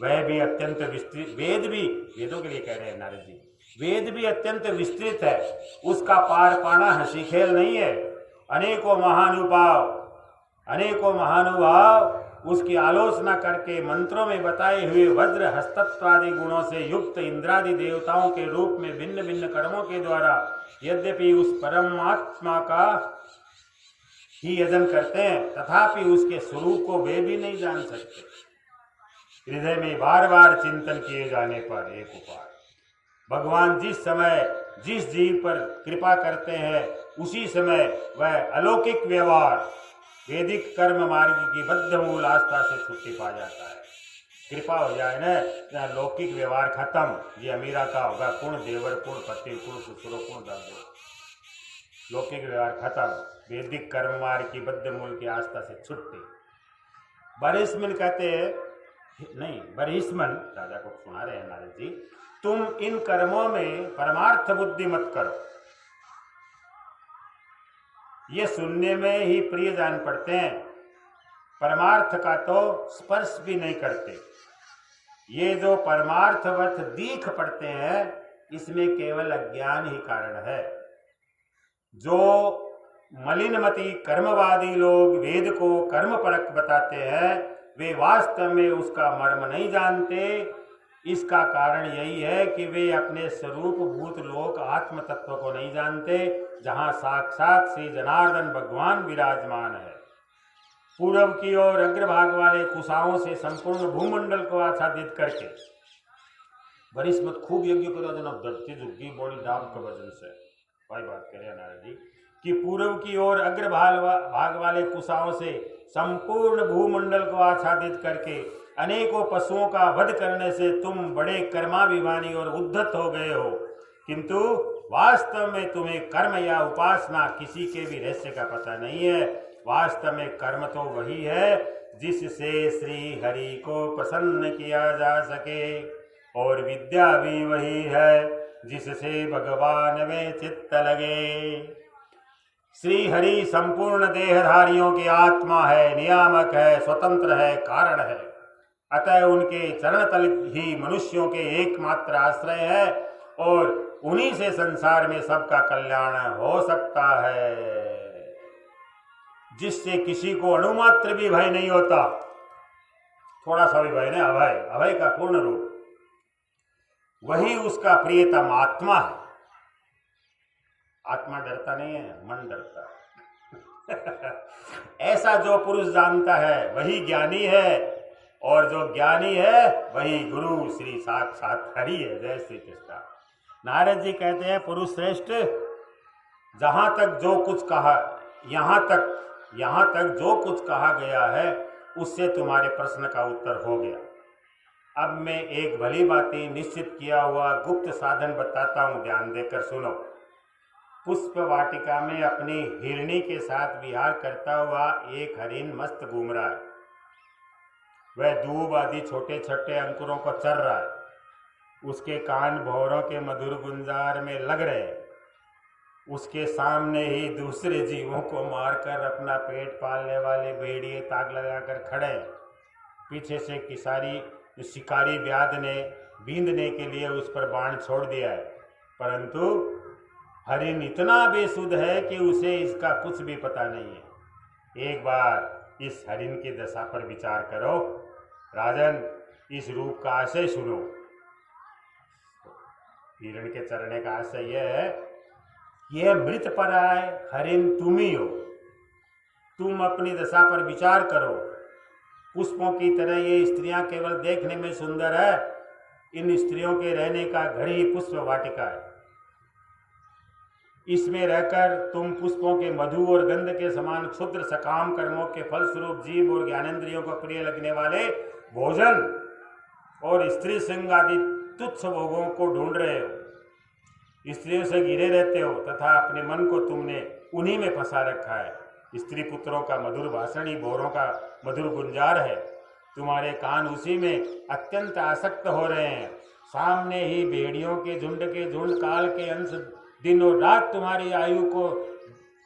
वह भी अत्यंत विस्तृत, वेदों के लिए कह रहे हैं नारद जी, वेद भी अत्यंत विस्तृत है, उसका पार पाना हंसी खेल नहीं है। अनेकों महानुभाव उसकी आलोचना करके मंत्रों में बताए हुए वज्र हस्तत्वादि गुणों से युक्त इंद्रादि देवताओं के रूप में भिन्न भिन्न कर्मों के द्वारा यद्यपि उस परमात्मा का ही यजन करते हैं, तथापि उसके स्वरूप को वे भी नहीं जान सकते। हृदय में बार बार चिंतन किए जाने पर एक उपाय, भगवान जिस समय जिस जीव पर कृपा करते हैं उसी समय वह अलौकिक व्यवहार वैदिक कर्म मार्ग की बद्ध मूल आस्था से छुट्टी पा जाता है। कृपा हो जाए ना, लौकिक व्यवहार खत्म। ये अमीरा का होगा कुण, देवर कुण, पति कुण, ससुर कुण, दादो, लौकिक व्यवहार खत्म। वैदिक कर्म मार्ग की बद्ध मूल की आस्था से छुट्टी। बरिस्मन कहते हैं, नहीं बरिस्मन राजा को सुना रहे हैं नारद जी, तुम इन कर्मों में परमार्थ बुद्धि मत करो, ये सुनने में ही प्रिय जान पड़ते हैं, परमार्थ का तो स्पर्श भी नहीं करते। ये जो परमार्थवत दीख पड़ते हैं इसमें केवल अज्ञान ही कारण है। जो मलिनमती कर्मवादी लोग वेद को कर्म परक बताते हैं वे वास्तव में उसका मर्म नहीं जानते। इसका कारण यही है कि वे अपने स्वरूप भूत लोक आत्म तत्व को नहीं जानते, जहां साक्षात श्री जनार्दन भगवान विराजमान है। पूर्व की ओर अग्रभाग वाले कुशाओं से संपूर्ण भूमंडल को आच्छादित करके बरिस्मत खूब यज्ञ करा देना धरती झुग्गी बोली डाब के वजन से। भाई बात करें नारद जी कि पूर्व की ओर अग्रभाग वाले कुशाओं से संपूर्ण भूमंडल को आच्छादित करके अनेकों पशुओं का वध करने से तुम बड़े कर्माभिमानी और उद्धत हो गए हो, किंतु वास्तव में तुम्हें कर्म या उपासना किसी के भी रहस्य का पता नहीं है। वास्तव में कर्म तो वही है जिससे श्री हरि को प्रसन्न किया जा सके, और विद्या भी वही है जिससे भगवान में चित्त लगे। श्री हरि संपूर्ण देहधारियों की आत्मा है, नियामक है, स्वतंत्र है, कारण है। अतः उनके चरण तल ही मनुष्यों के एकमात्र आश्रय है और उन्हीं से संसार में सबका कल्याण हो सकता है, जिससे किसी को अणुमात्र भी भय नहीं होता। थोड़ा सा भी भय नहीं, अभय, अभय का पूर्ण रूप वही उसका प्रियतम आत्मा है। आत्मा डरता नहीं है, मन डरता है। ऐसा जो पुरुष जानता है वही ज्ञानी है, और जो ज्ञानी है वही गुरु श्री साक्षात हरि है। जय श्री कृष्ण। नारद जी कहते हैं, पुरुष श्रेष्ठ, जहां तक जो कुछ कहा, यहाँ तक जो कुछ कहा गया है उससे तुम्हारे प्रश्न का उत्तर हो गया। अब मैं एक भली भांति निश्चित किया हुआ गुप्त साधन बताता हूँ, ध्यान देकर सुनो। पुष्प वाटिका में अपनी हिरणी के साथ विहार करता हुआ एक हरिण मस्त घूम रहा है। वह दूब आदि छोटे छोटे अंकुरों को चर रहा है। उसके कान भौरों के मधुर गुंजार में लग रहे हैं। उसके सामने ही दूसरे जीवों को मारकर अपना पेट पालने वाले भेड़िए ताक लगाकर खड़े हैं। पीछे से शिकारी व्याध ने बींधने के लिए उस पर बाण छोड़ दिया है, परंतु हरिण इतना बेसुध है कि उसे इसका कुछ भी पता नहीं है। एक बार इस हरिण की दशा पर विचार करो। राजन, इस रूप का आशय सुनो। हिरण के चरणे का आशय यह है, यह मृत पराय हरिण तुम ही हो। तुम अपनी दशा पर विचार करो। पुष्पों की तरह ये स्त्रियां केवल देखने में सुंदर है। इन स्त्रियों के रहने का घर ही पुष्प वाटिका है। इसमें रहकर तुम पुष्पों के मधु और गंध के समान क्षुद्र सकाम कर्मों के फलस्वरूप जीव और ज्ञानेंद्रियों को प्रिय लगने वाले भोजन और स्त्री संग आदि तुच्छ भोगों को ढूंढ रहे हो। स्त्रियों से घिरे रहते हो तथा अपने मन को तुमने उन्हीं में फंसा रखा है। स्त्री पुत्रों का मधुर भाषण ही भौरों का मधुर गुंजार है। तुम्हारे कान उसी में अत्यंत आसक्त हो रहे हैं। सामने ही भेड़ियों के झुंड काल के अंश दिन और रात तुम्हारी आयु को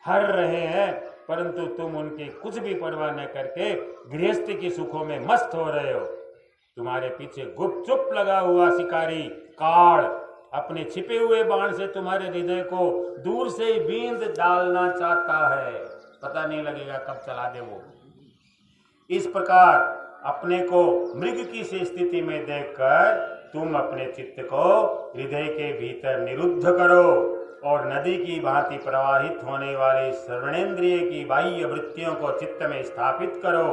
हर रहे हैं, परंतु तुम उनकी कुछ भी परवाह न करके गृहस्थी की सुखों में मस्त हो रहे हो। तुम्हारे पीछे गुपचुप लगा हुआ शिकारी काल अपने छिपे हुए बाण से तुम्हारे हृदय को दूर से ही बींद डालना चाहता है। पता नहीं लगेगा कब चला दे वो। इस प्रकार अपने को मृग की सी स्थिति में देखकर तुम अपने चित्त को हृदय के भीतर निरुद्ध करो और नदी की भांति प्रवाहित होने वाली श्रवणेन्द्रिय की बाह्य वृत्तियों को चित्त में स्थापित करो,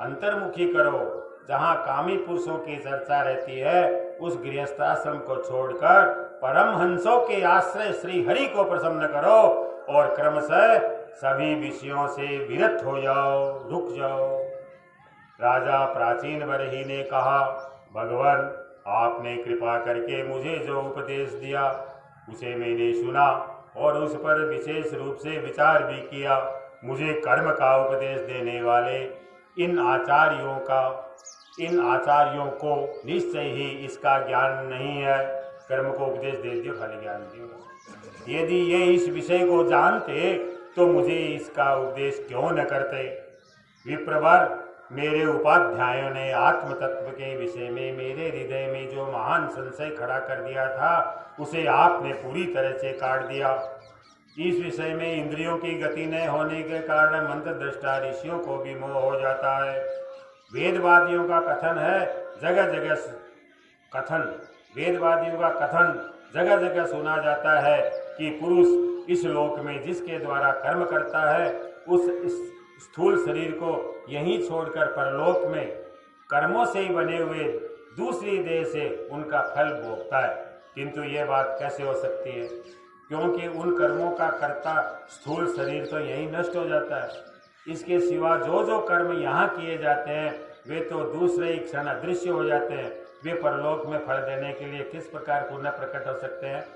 अंतर्मुखी करो। जहाँ कामी पुरुषों की चर्चा रहती है उस गृहस्थाश्रम को छोड़कर परमहंसों के आश्रय श्री हरि को प्रसन्न करो और क्रमशः सभी विषयों से विरत हो जाओ, रुक जाओ। राजा प्राचीन बरही ने कहा, भगवान आपने कृपा करके मुझे जो उपदेश दिया उसे मैंने सुना और उस पर विशेष रूप से विचार भी किया। मुझे कर्म का उपदेश देने वाले इन आचार्यों को निश्चय ही इसका ज्ञान नहीं है। कर्म को उपदेश दे दियो, खाली ज्ञान दियो। यदि ये इस विषय को जानते तो मुझे इसका उपदेश क्यों न करते। विप्रवर, मेरे उपाध्यायों ने आत्म तत्व के विषय में मेरे हृदय में जो महान संशय खड़ा कर दिया था उसे आपने पूरी तरह से काट दिया। इस विषय में इंद्रियों की गति न होने के कारण मंत्र दृष्टा ऋषियों को भी मोह हो जाता है। वेदवादियों का कथन जगह जगह सुना जाता है कि पुरुष इस लोक में जिसके द्वारा कर्म करता है उस स्थूल शरीर को यहीं छोड़कर परलोक में कर्मों से ही बने हुए दूसरी देह से उनका फल भोगता है। किंतु ये बात कैसे हो सकती है, क्योंकि उन कर्मों का कर्ता स्थूल शरीर तो यहीं नष्ट हो जाता है। इसके सिवा जो कर्म यहाँ किए जाते हैं वे तो दूसरे ही क्षण अदृश्य हो जाते हैं। वे परलोक में फल देने के लिए किस प्रकार पुनः प्रकट हो सकते हैं।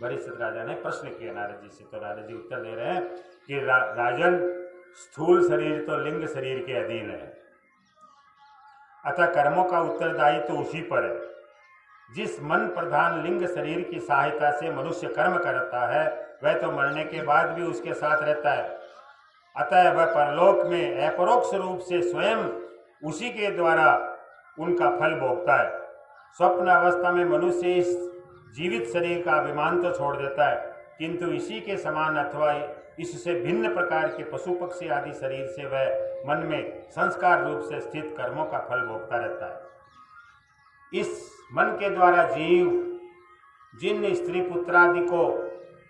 वरिष्ठ राजा ने प्रश्न किया नारद जी से, तो नारद जी उत्तर दे रहे हैं कि राजन, स्थूल शरीर तो लिंग शरीर के अधीन है, अतः कर्मों का उत्तरदायित्व तो उसी पर है। जिस मन प्रधान लिंग शरीर की सहायता से मनुष्य कर्म करता है वह तो मरने के बाद भी उसके साथ रहता है। अतः वह परलोक में अपरोक्ष रूप से स्वयं उसी के द्वारा उनका फल भोगता है। स्वप्न अवस्था में मनुष्य इस जीवित शरीर का अभिमान तो छोड़ देता है, किंतु इसी के समान अथवा इससे भिन्न प्रकार के पशु पक्षी आदि शरीर से वह मन में संस्कार रूप से स्थित कर्मों का फल भोगता रहता है। इस मन के द्वारा जीव जिन स्त्री पुत्रादिकों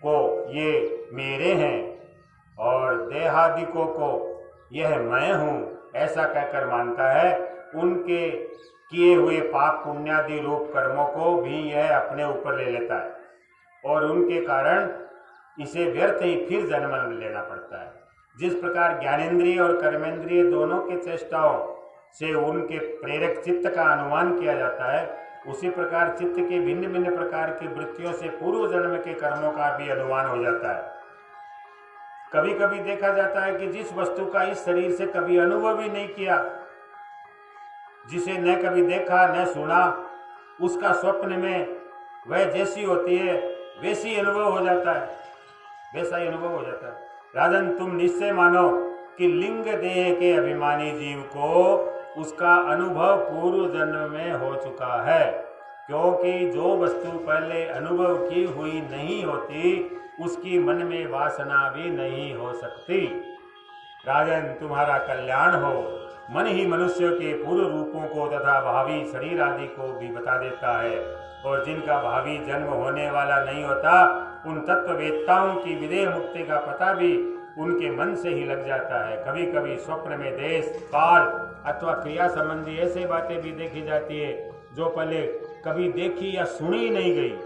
को ये मेरे हैं और देहादिकों को यह मैं हूँ ऐसा कहकर मानता है, उनके किए हुए पाप पुण्यादि रूप कर्मों को भी यह अपने ऊपर ले लेता है और उनके कारण इसे व्यर्थ ही फिर जन्म लेना पड़ता है। जिस प्रकार ज्ञानेंद्रिय और कर्मेंद्रिय दोनों के चेष्टाओं से उनके प्रेरक चित्त का अनुमान किया जाता है, उसी प्रकार चित्त के भिन्न भिन्न प्रकार की वृत्तियों से पूर्व जन्म के कर्मों का भी अनुमान हो जाता है। कभी कभी देखा जाता है कि जिस वस्तु का इस शरीर से कभी अनुभव ही नहीं किया, जिसे न कभी देखा न सुना, उसका स्वप्न में वह जैसी होती है वैसी अनुभव हो जाता है, वैसा ही अनुभव हो जाता है। राजन, तुम निश्चय मानो कि लिंग देह के अभिमानी जीव को उसका अनुभव पूर्व जन्म में हो चुका है, क्योंकि जो वस्तु पहले अनुभव की हुई नहीं होती उसकी मन में वासना भी नहीं हो सकती। राजन, तुम्हारा कल्याण हो। मन ही मनुष्य के पूर्व रूपों को तथा भावी शरीर आदि को भी बता देता है, और जिनका भावी जन्म होने वाला नहीं होता उन तत्ववेत्ताओं की विदेह मुक्ति का पता भी उनके मन से ही लग जाता है। कभी कभी स्वप्न में देश, काल अथवा क्रिया संबंधी ऐसी बातें भी देखी जाती है जो पहले कभी देखी या सुनी नहीं गई।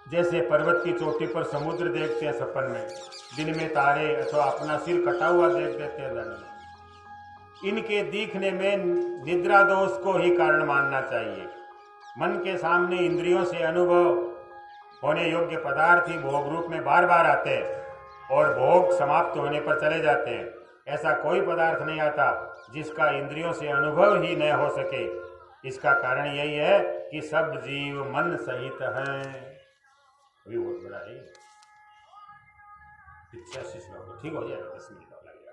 जैसे पर्वत की चोटी पर समुद्र देखते हैं सपन में, दिन में तारे अथवा अपना सिर कटा हुआ देख देते हैं धन। इनके दिखने में निद्रा दोष को ही कारण मानना चाहिए। मन के सामने इंद्रियों से अनुभव होने योग्य पदार्थ ही भोग रूप में बार बार आते हैं और भोग समाप्त होने पर चले जाते हैं। ऐसा कोई पदार्थ नहीं आता जिसका इंद्रियों से अनुभव ही न हो सके। इसका कारण यही है कि सब जीव मन सहित हैं। अभी बहुत बड़ा है, 85 श्लोक ठीक हो जाएगा, 10 मिनट लगेगा।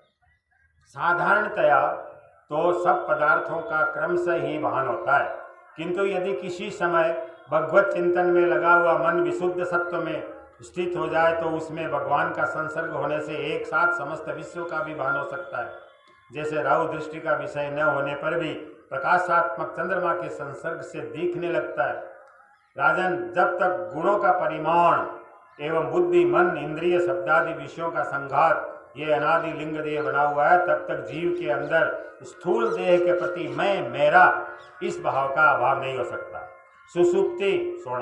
साधारणतया तो सब पदार्थों का क्रमशः ही भान होता है, किंतु यदि किसी समय भगवत चिंतन में लगा हुआ मन विशुद्ध सत्व में स्थित हो जाए तो उसमें भगवान का संसर्ग होने से एक साथ समस्त विश्व का भी भान हो सकता है। जैसे राहु दृष्टि का विषय न होने पर भी प्रकाशात्मक चंद्रमा के संसर्ग से दिखने लगता है। राजन, जब तक गुणों का परिमाण एवं बुद्धि मन इंद्रिय शब्दादि विषयों का संघात ये अनादि लिंग देह बना हुआ है, तब तक जीव के अंदर स्थूल देह के प्रति मैं मेरा इस भाव का अभाव नहीं हो सकता। सुसुप्ति सोना